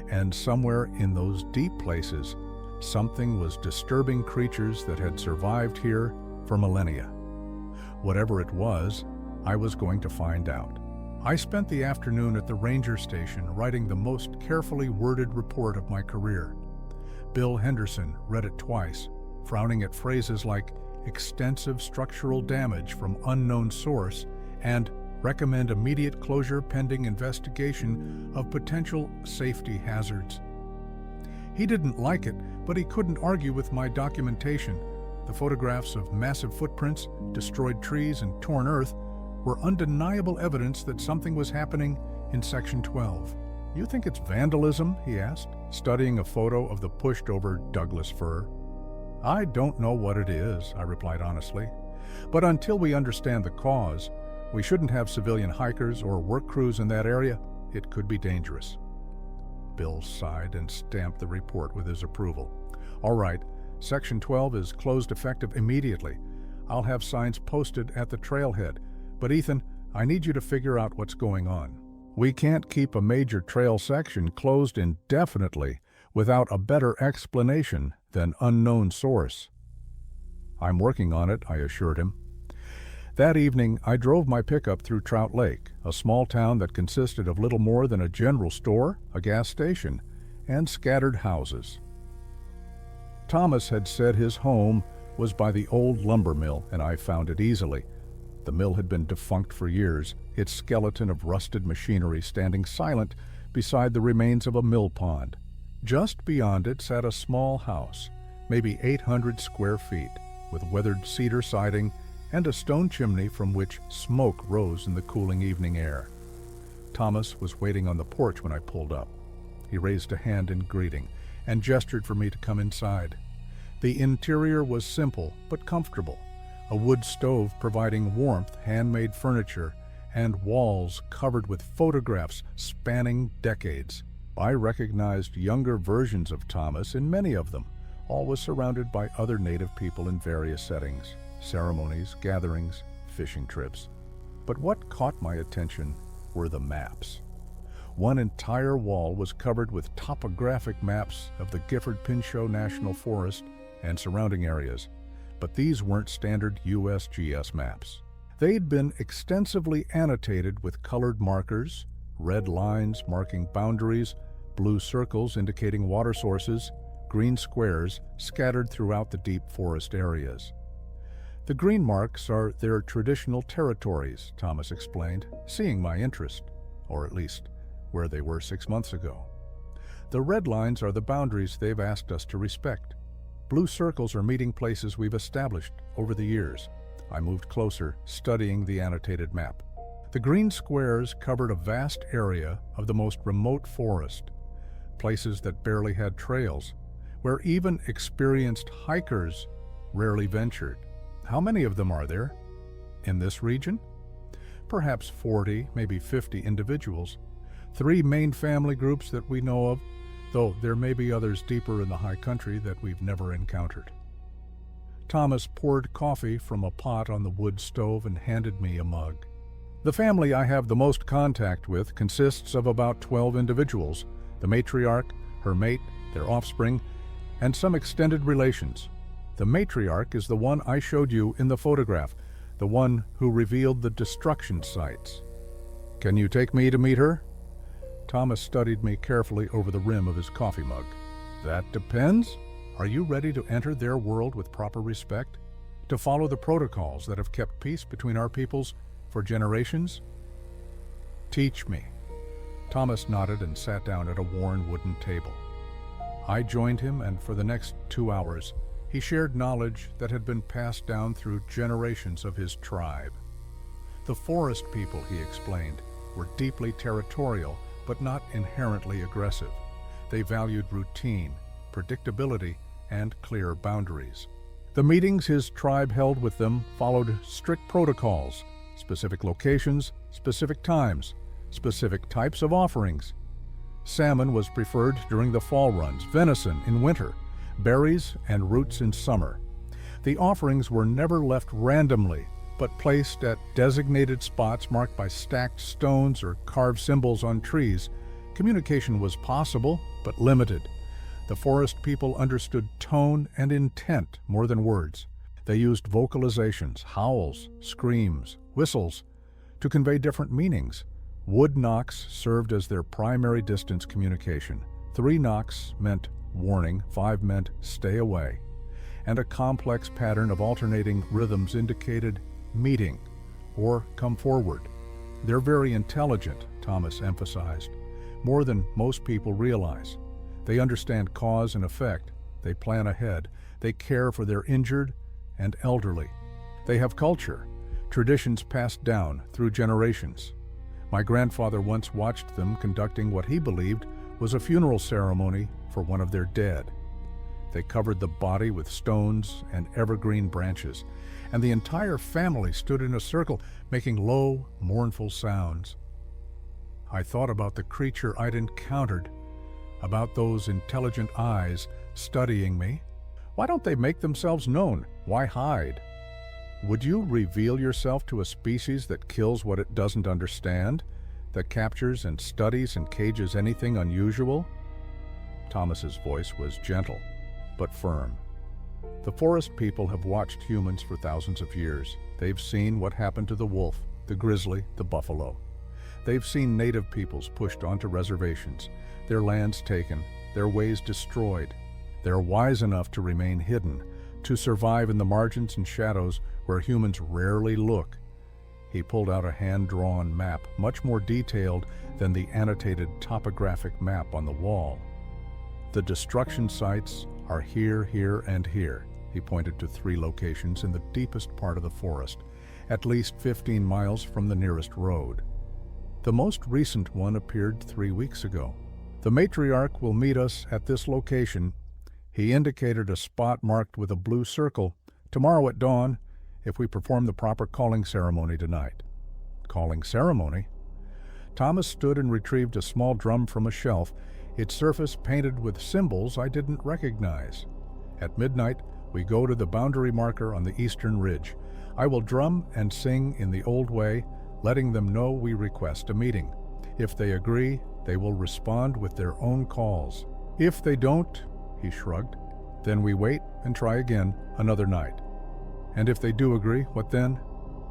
And somewhere in those deep places, something was disturbing creatures that had survived here for millennia. Whatever it was, I was going to find out. I spent the afternoon at the ranger station writing the most carefully worded report of my career. Bill Henderson read it twice, frowning at phrases like extensive structural damage from unknown source and recommend immediate closure pending investigation of potential safety hazards. He didn't like it, but he couldn't argue with my documentation. The photographs of massive footprints, destroyed trees, and torn earth were undeniable evidence that something was happening in Section 12. "You think it's vandalism?" he asked, studying a photo of the pushed-over Douglas fir. "I don't know what it is," I replied honestly. "But until we understand the cause, we shouldn't have civilian hikers or work crews in that area. It could be dangerous." Bill sighed and stamped the report with his approval. "All right, Section 12 is closed effective immediately. I'll have signs posted at the trailhead. But Ethan, I need you to figure out what's going on. We can't keep a major trail section closed indefinitely without a better explanation than unknown source." "I'm working on it," I assured him. That evening, I drove my pickup through Trout Lake, a small town that consisted of little more than a general store, a gas station, and scattered houses. Thomas had said his home was by the old lumber mill, and I found it easily. The mill had been defunct for years, its skeleton of rusted machinery standing silent beside the remains of a mill pond. Just beyond it sat a small house, maybe 800 square feet, with weathered cedar siding and a stone chimney from which smoke rose in the cooling evening air. Thomas was waiting on the porch when I pulled up. He raised a hand in greeting and gestured for me to come inside. The interior was simple but comfortable, a wood stove providing warmth, handmade furniture, and walls covered with photographs spanning decades. I recognized younger versions of Thomas in many of them, always surrounded by other native people in various settings, ceremonies, gatherings, fishing trips. But what caught my attention were the maps. One entire wall was covered with topographic maps of the Gifford-Pinchot National Forest and surrounding areas, but these weren't standard USGS maps. They'd been extensively annotated with colored markers, red lines marking boundaries, blue circles indicating water sources, green squares scattered throughout the deep forest areas. The green marks are their traditional territories, Thomas explained, seeing my interest, or at least where they were 6 months ago. The red lines are the boundaries they've asked us to respect. Blue circles are meeting places we've established over the years. I moved closer, studying the annotated map. The green squares covered a vast area of the most remote forest, places that barely had trails, where even experienced hikers rarely ventured. How many of them are there? In this region? Perhaps 40, maybe 50 individuals. 3 main family groups that we know of, though there may be others deeper in the high country that we've never encountered. Thomas poured coffee from a pot on the wood stove and handed me a mug. "The family I have the most contact with consists of about 12 individuals, the matriarch, her mate, their offspring, and some extended relations. The matriarch is the one I showed you in the photograph, the one who revealed the destruction sites. Can you take me to meet her?" Thomas studied me carefully over the rim of his coffee mug. "That depends. Are you ready to enter their world with proper respect? To follow the protocols that have kept peace between our peoples for generations?" "Teach me." Thomas nodded and sat down at a worn wooden table. I joined him, and for the next 2 hours, he shared knowledge that had been passed down through generations of his tribe. The forest people, he explained, were deeply territorial, but not inherently aggressive. They valued routine, predictability, and clear boundaries. The meetings his tribe held with them followed strict protocols, specific locations, specific times, specific types of offerings. Salmon was preferred during the fall runs, venison in winter, berries and roots in summer. The offerings were never left randomly, but placed at designated spots marked by stacked stones or carved symbols on trees. Communication was possible, but limited. The forest people understood tone and intent more than words. They used vocalizations, howls, screams, whistles, to convey different meanings. Wood knocks served as their primary distance communication. 3 knocks meant warning, 5 meant stay away, and a complex pattern of alternating rhythms indicated meeting or come forward. They're very intelligent, Thomas emphasized, more than most people realize. They understand cause and effect, they plan ahead, they care for their injured and elderly. They have culture, traditions passed down through generations. My grandfather once watched them conducting what he believed was a funeral ceremony for one of their dead. They covered the body with stones and evergreen branches, and the entire family stood in a circle, making low, mournful sounds. I thought about the creature I'd encountered, about those intelligent eyes studying me. Why don't they make themselves known? Why hide? Would you reveal yourself to a species that kills what it doesn't understand, that captures and studies and cages anything unusual? Thomas's voice was gentle, but firm. The forest people have watched humans for thousands of years. They've seen what happened to the wolf, the grizzly, the buffalo. They've seen native peoples pushed onto reservations, their lands taken, their ways destroyed. They're wise enough to remain hidden, to survive in the margins and shadows where humans rarely look. He pulled out a hand-drawn map, much more detailed than the annotated topographic map on the wall. The destruction sites are here, here, and here. He pointed to 3 locations in the deepest part of the forest, at least 15 miles from the nearest road. The most recent one appeared 3 weeks ago. The matriarch will meet us at this location. He indicated a spot marked with a blue circle. Tomorrow at dawn, if we perform the proper calling ceremony tonight. Calling ceremony? Thomas stood and retrieved a small drum from a shelf, its surface painted with symbols I didn't recognize. At midnight, we go to the boundary marker on the eastern ridge. I will drum and sing in the old way, letting them know we request a meeting. If they agree, they will respond with their own calls. If they don't, he shrugged, then we wait and try again another night. And if they do agree, what then?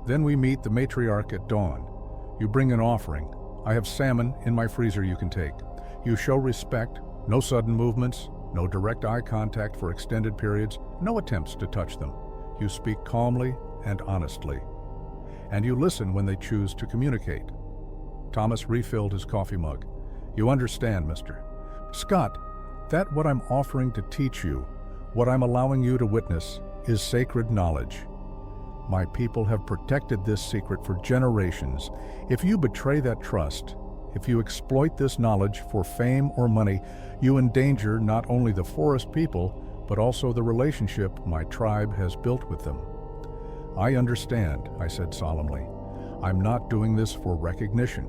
Then we meet the matriarch at dawn. You bring an offering. I have salmon in my freezer you can take. You show respect, no sudden movements, no direct eye contact for extended periods, no attempts to touch them. You speak calmly and honestly. And you listen when they choose to communicate. Thomas refilled his coffee mug. You understand, mister. Scott, that what I'm offering to teach you, what I'm allowing you to witness, is sacred knowledge. My people have protected this secret for generations. If you betray that trust, if you exploit this knowledge for fame or money, you endanger not only the forest people, but also the relationship my tribe has built with them. I understand, I said solemnly. I'm not doing this for recognition.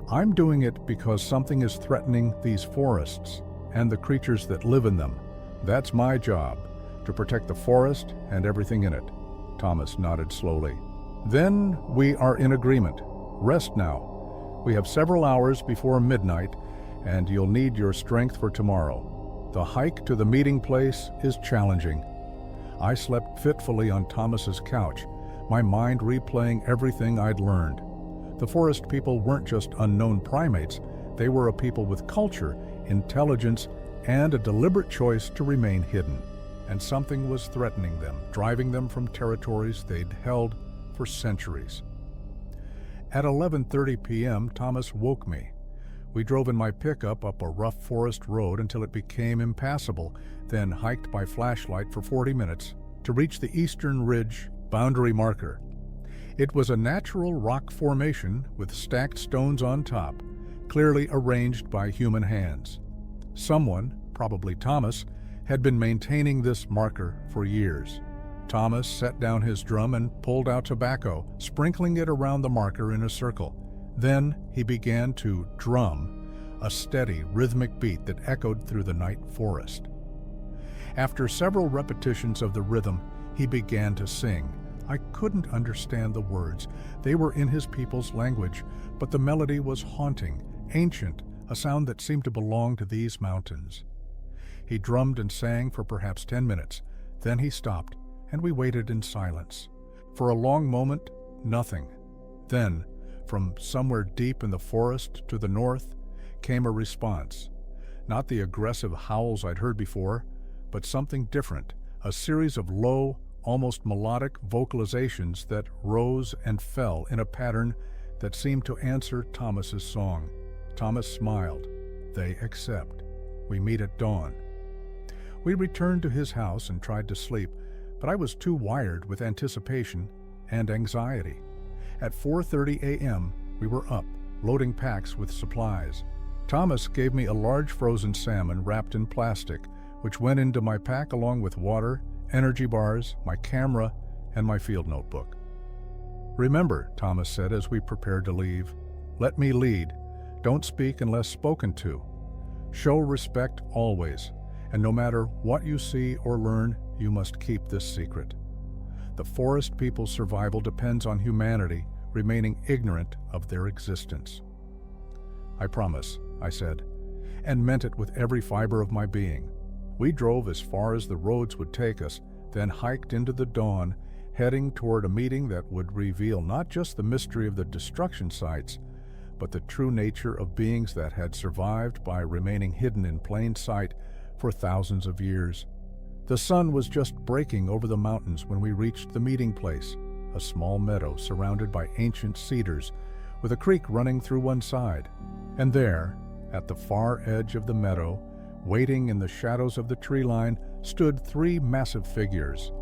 I'm doing it because something is threatening these forests and the creatures that live in them. That's my job, to protect the forest and everything in it. Thomas nodded slowly. Then we are in agreement. Rest now. We have several hours before midnight, and you'll need your strength for tomorrow. The hike to the meeting place is challenging. I slept fitfully on Thomas's couch, my mind replaying everything I'd learned. The forest people weren't just unknown primates. They were a people with culture, intelligence, and a deliberate choice to remain hidden. And something was threatening them, driving them from territories they'd held for centuries. At 11:30 p.m., Thomas woke me. We drove in my pickup up a rough forest road until it became impassable, then hiked by flashlight for 40 minutes to reach the eastern ridge boundary marker. It was a natural rock formation with stacked stones on top, clearly arranged by human hands. Someone, probably Thomas, had been maintaining this marker for years. Thomas set down his drum and pulled out tobacco, sprinkling it around the marker in a circle. Then he began to drum, a steady, rhythmic beat that echoed through the night forest. After several repetitions of the rhythm, he began to sing. I couldn't understand the words. They were in his people's language, but the melody was haunting, ancient, a sound that seemed to belong to these mountains. He drummed and sang for perhaps 10 minutes. Then he stopped, and we waited in silence. For a long moment, nothing. Then, from somewhere deep in the forest to the north, came a response. Not the aggressive howls I'd heard before, but something different, a series of low, almost melodic vocalizations that rose and fell in a pattern that seemed to answer Thomas's song. Thomas smiled. They accept. We meet at dawn. We returned to his house and tried to sleep, but I was too wired with anticipation and anxiety. At 4:30 a.m., we were up, loading packs with supplies. Thomas gave me a large frozen salmon wrapped in plastic, which went into my pack along with water, energy bars, my camera, and my field notebook. "Remember," Thomas said as we prepared to leave, "let me lead. Don't speak unless spoken to. Show respect always, and no matter what you see or learn, you must keep this secret. The forest people's survival depends on humanity remaining ignorant of their existence." "I promise," I said, and meant it with every fiber of my being. We drove as far as the roads would take us, then hiked into the dawn, heading toward a meeting that would reveal not just the mystery of the destruction sites, but the true nature of beings that had survived by remaining hidden in plain sight for thousands of years. The sun was just breaking over the mountains when we reached the meeting place, a small meadow surrounded by ancient cedars, with a creek running through one side. And there, at the far edge of the meadow, waiting in the shadows of the tree line, stood three massive figures.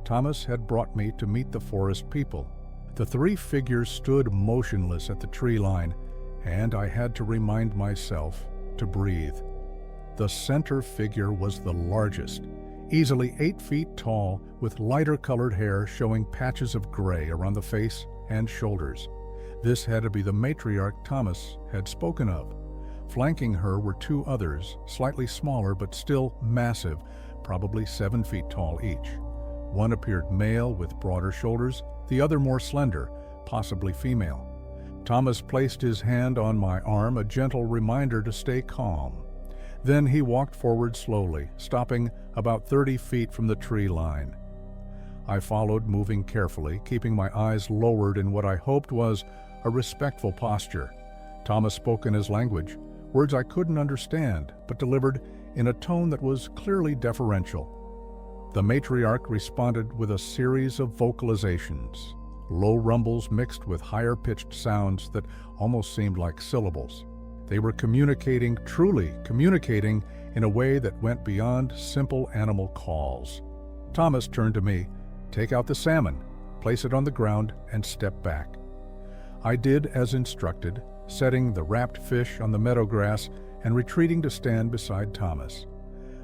Thomas had brought me to meet the forest people. The three figures stood motionless at the tree line, and I had to remind myself to breathe. The center figure was the largest, easily 8 feet tall, with lighter-colored hair showing patches of gray around the face and shoulders. This had to be the matriarch Thomas had spoken of. Flanking her were two others, slightly smaller but still massive, probably 7 feet tall each. One appeared male with broader shoulders, the other more slender, possibly female. Thomas placed his hand on my arm, a gentle reminder to stay calm. Then he walked forward slowly, stopping about 30 feet from the tree line. I followed, moving carefully, keeping my eyes lowered in what I hoped was a respectful posture. Thomas spoke in his language, words I couldn't understand, but delivered in a tone that was clearly deferential. The matriarch responded with a series of vocalizations, low rumbles mixed with higher-pitched sounds that almost seemed like syllables. They were communicating, truly communicating, in a way that went beyond simple animal calls. Thomas turned to me. "Take out the salmon, place it on the ground, and step back." I did as instructed, setting the wrapped fish on the meadow grass and retreating to stand beside Thomas.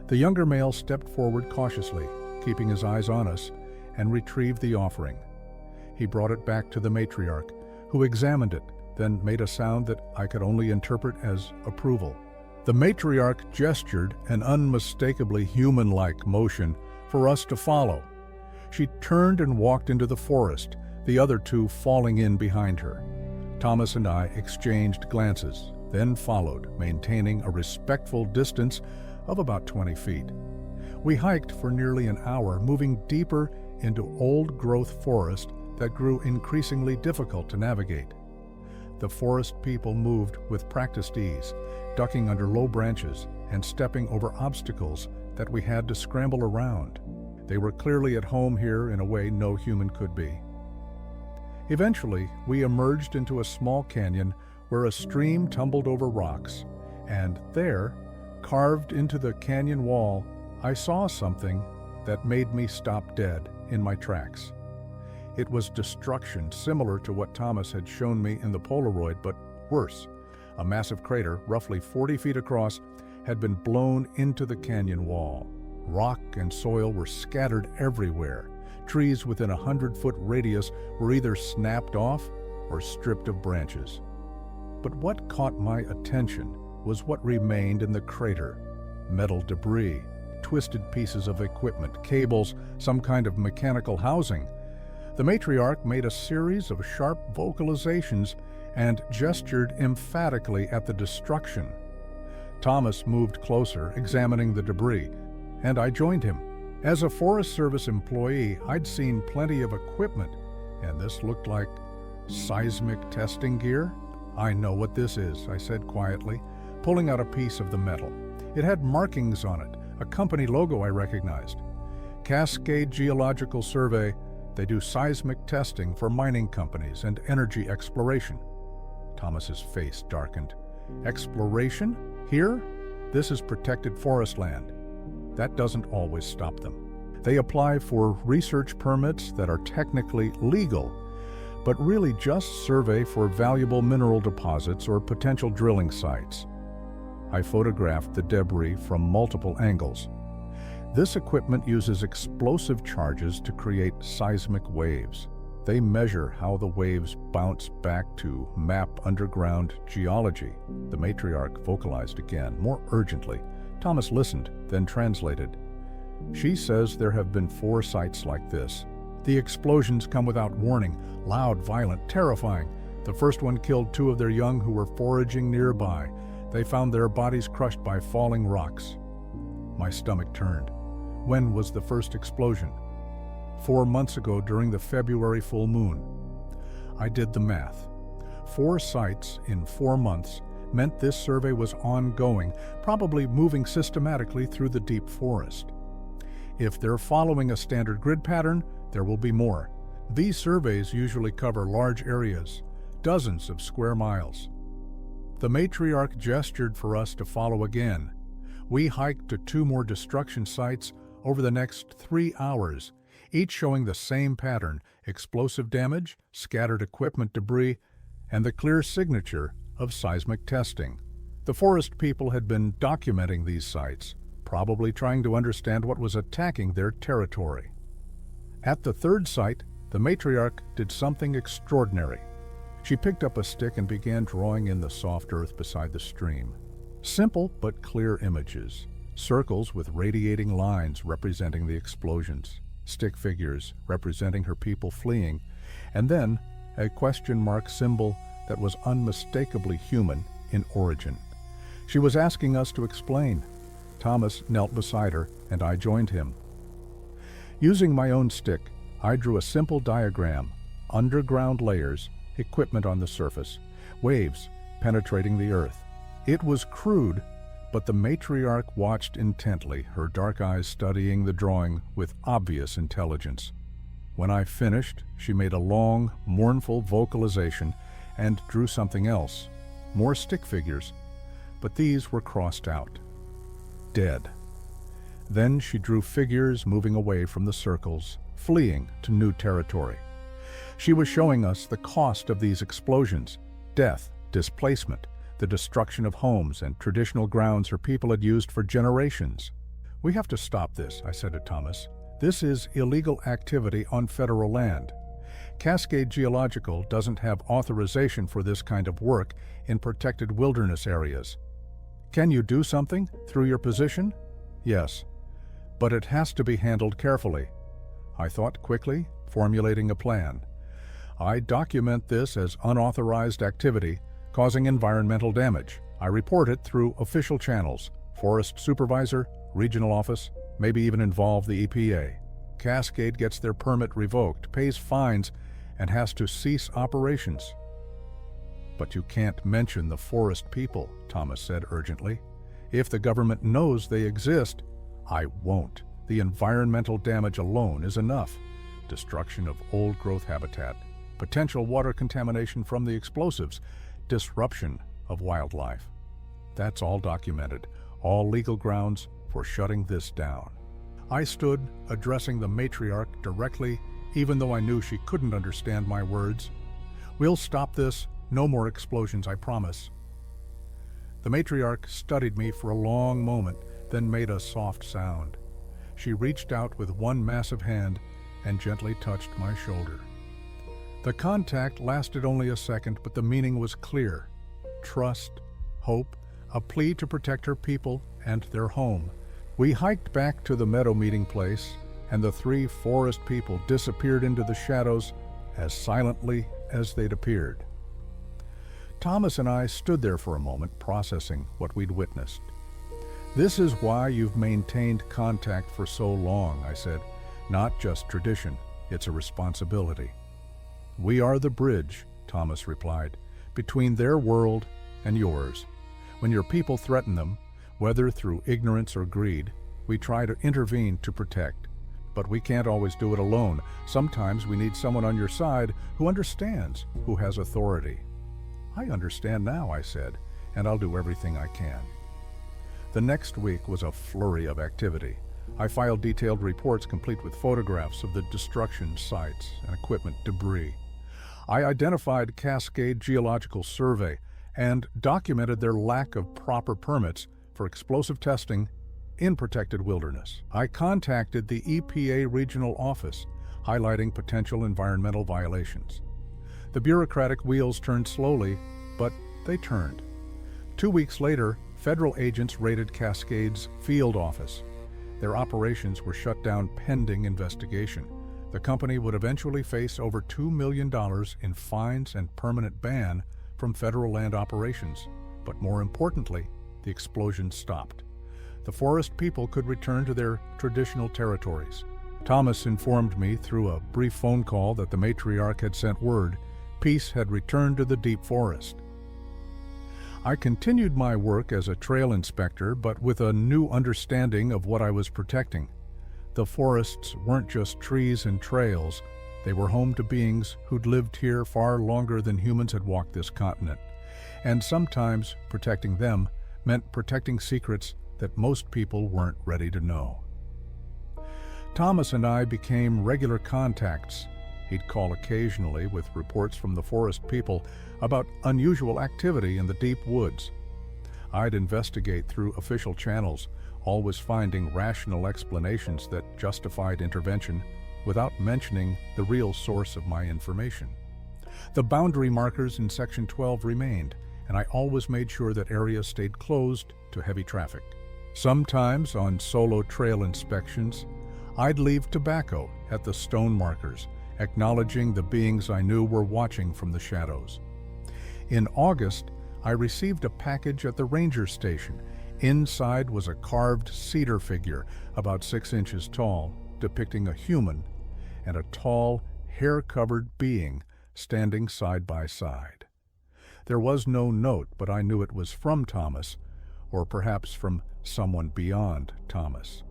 The younger male stepped forward cautiously, keeping his eyes on us, and retrieved the offering. He brought it back to the matriarch, who examined it, then made a sound that I could only interpret as approval. The matriarch gestured an unmistakably human-like motion for us to follow. She turned and walked into the forest, the other two falling in behind her. Thomas and I exchanged glances, then followed, maintaining a respectful distance of about 20 feet. We hiked for nearly an hour, moving deeper into old-growth forest that grew increasingly difficult to navigate. The forest people moved with practiced ease, ducking under low branches and stepping over obstacles that we had to scramble around. They were clearly at home here in a way no human could be. Eventually, we emerged into a small canyon where a stream tumbled over rocks, and there, carved into the canyon wall, I saw something that made me stop dead in my tracks. It was destruction similar to what Thomas had shown me in the Polaroid, but worse. A massive crater, roughly 40 feet across, had been blown into the canyon wall. Rock and soil were scattered everywhere. Trees within a 100-foot radius were either snapped off or stripped of branches. But what caught my attention was what remained in the crater. Metal debris, twisted pieces of equipment, cables, some kind of mechanical housing. The matriarch made a series of sharp vocalizations and gestured emphatically at the destruction. Thomas moved closer, examining the debris, and I joined him. As a Forest Service employee, I'd seen plenty of equipment, and this looked like Seismic testing gear? I know what this is, I said quietly, pulling out a piece of the metal. It had markings on it, a company logo I recognized. Cascade Geological Survey. They do seismic testing for mining companies and energy exploration. Thomas's face darkened. Exploration? Here? This is protected forest land. That doesn't always stop them. They apply for research permits that are technically legal, but really just survey for valuable mineral deposits or potential drilling sites. I photographed the debris from multiple angles. This equipment uses explosive charges to create seismic waves. They measure how the waves bounce back to map underground geology. The matriarch vocalized again, more urgently. Thomas listened, then translated. She says there have been 4 sites like this. The explosions come without warning, loud, violent, terrifying. The first one killed 2 of their young who were foraging nearby. They found their bodies crushed by falling rocks. My stomach turned. When was the first explosion? 4 months ago during the February full moon. I did the math. 4 sites in 4 months meant this survey was ongoing, probably moving systematically through the deep forest. If they're following a standard grid pattern, there will be more. These surveys usually cover large areas, dozens of square miles. The matriarch gestured for us to follow again. We hiked to 2 more destruction sites over the next 3 hours, each showing the same pattern: explosive damage, scattered equipment debris, and the clear signature of seismic testing. The forest people had been documenting these sites, probably trying to understand what was attacking their territory. At the 3rd site, the matriarch did something extraordinary. She picked up a stick and began drawing in the soft earth beside the stream. Simple but clear images. Circles with radiating lines representing the explosions, stick figures representing her people fleeing, and then a question mark symbol that was unmistakably human in origin. She was asking us to explain. Thomas knelt beside her, and I joined him. Using my own stick, I drew a simple diagram: underground layers, equipment on the surface, waves penetrating the earth. It was crude, but the matriarch watched intently, her dark eyes studying the drawing with obvious intelligence. When I finished, she made a long, mournful vocalization and drew something else, more stick figures, but these were crossed out. Dead. Then she drew figures moving away from the circles, fleeing to new territory. She was showing us the cost of these explosions: death, displacement, the destruction of homes and traditional grounds her people had used for generations. "We have to stop this," I said to Thomas. "This is illegal activity on federal land. Cascade Geological doesn't have authorization for this kind of work in protected wilderness areas. Can you do something through your position?" "Yes, but it has to be handled carefully." I thought quickly, formulating a plan. I document this as unauthorized activity causing environmental damage. I report it through official channels: forest supervisor, regional office, maybe even involve the EPA. Cascade gets their permit revoked, pays fines, and has to cease operations. "But you can't mention the forest people," Thomas said urgently. "If the government knows they exist." "I won't. The environmental damage alone is enough. Destruction of old-growth habitat, potential water contamination from the explosives, disruption of wildlife. That's all documented, all legal grounds for shutting this down." I stood, addressing the matriarch directly, even though I knew she couldn't understand my words. "We'll stop this. No more explosions, I promise." The matriarch studied me for a long moment, then made a soft sound. She reached out with one massive hand and gently touched my shoulder. The contact lasted only a second, but the meaning was clear. Trust, hope, a plea to protect her people and their home. We hiked back to the meadow meeting place, and the 3 forest people disappeared into the shadows as silently as they'd appeared. Thomas and I stood there for a moment, processing what we'd witnessed. "This is why you've maintained contact for so long," I said. "Not just tradition, it's a responsibility. We are the bridge Thomas replied, between their world and yours. When your people threaten them, whether through ignorance or greed, we try to intervene to protect. But we can't always do it alone. Sometimes we need someone on your side who understands, who has authority. I understand now, I said, and I'll do everything I can. The next week was a flurry of activity. I filed detailed reports complete with photographs of the destruction sites and equipment debris. I identified Cascade Geological Survey and documented their lack of proper permits for explosive testing in protected wilderness. I contacted the EPA regional office, highlighting potential environmental violations. The bureaucratic wheels turned slowly, but they turned. 2 weeks later, federal agents raided Cascade's field office. Their operations were shut down pending investigation. The company would eventually face over $2 million in fines and permanent ban from federal land operations. But more importantly, the explosion stopped. The forest people could return to their traditional territories. Thomas informed me through a brief phone call that the matriarch had sent word peace had returned to the deep forest. I continued my work as a trail inspector, but with a new understanding of what I was protecting. The forests weren't just trees and trails. They were home to beings who'd lived here far longer than humans had walked this continent. And sometimes protecting them meant protecting secrets that most people weren't ready to know. Thomas and I became regular contacts. He'd call occasionally with reports from the forest people about unusual activity in the deep woods. I'd investigate through official channels, always finding rational explanations that justified intervention without mentioning the real source of my information. The boundary markers in Section 12 remained, and I always made sure that areas stayed closed to heavy traffic. Sometimes on solo trail inspections, I'd leave tobacco at the stone markers, acknowledging the beings I knew were watching from the shadows. In August, I received a package at the ranger station. Inside was a carved cedar figure about 6 inches tall, depicting a human and a tall, hair-covered being standing side by side. There was no note, but I knew it was from Thomas, or perhaps from someone beyond Thomas.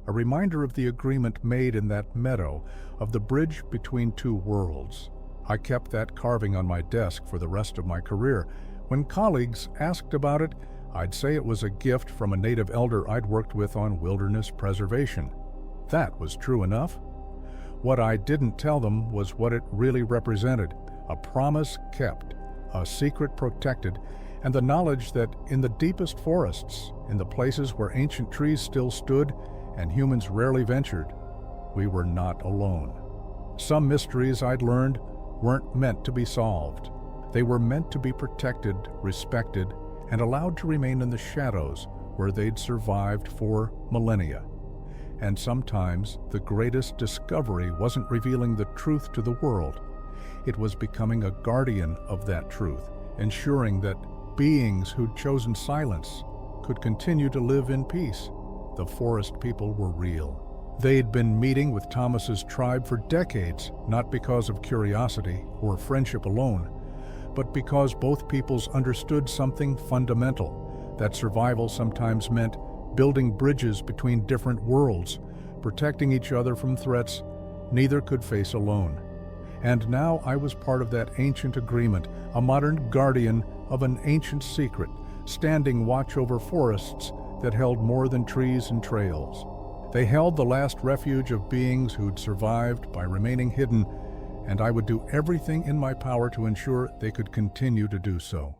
A reminder of the agreement made in that meadow, of the bridge between two worlds. I kept that carving on my desk for the rest of my career. When colleagues asked about it, I'd say it was a gift from a native elder I'd worked with on wilderness preservation. That was true enough. What I didn't tell them was what it really represented: a promise kept, a secret protected, and the knowledge that in the deepest forests, in the places where ancient trees still stood and humans rarely ventured, we were not alone. Some mysteries I'd learned weren't meant to be solved. They were meant to be protected, respected, and allowed to remain in the shadows where they'd survived for millennia. And sometimes the greatest discovery wasn't revealing the truth to the world. It was becoming a guardian of that truth, ensuring that beings who'd chosen silence could continue to live in peace. The forest people were real. They'd been meeting with Thomas's tribe for decades, not because of curiosity or friendship alone, but because both peoples understood something fundamental, that survival sometimes meant building bridges between different worlds, protecting each other from threats neither could face alone. And now I was part of that ancient agreement, a modern guardian of an ancient secret, standing watch over forests that held more than trees and trails. They held the last refuge of beings who'd survived by remaining hidden, and I would do everything in my power to ensure they could continue to do so.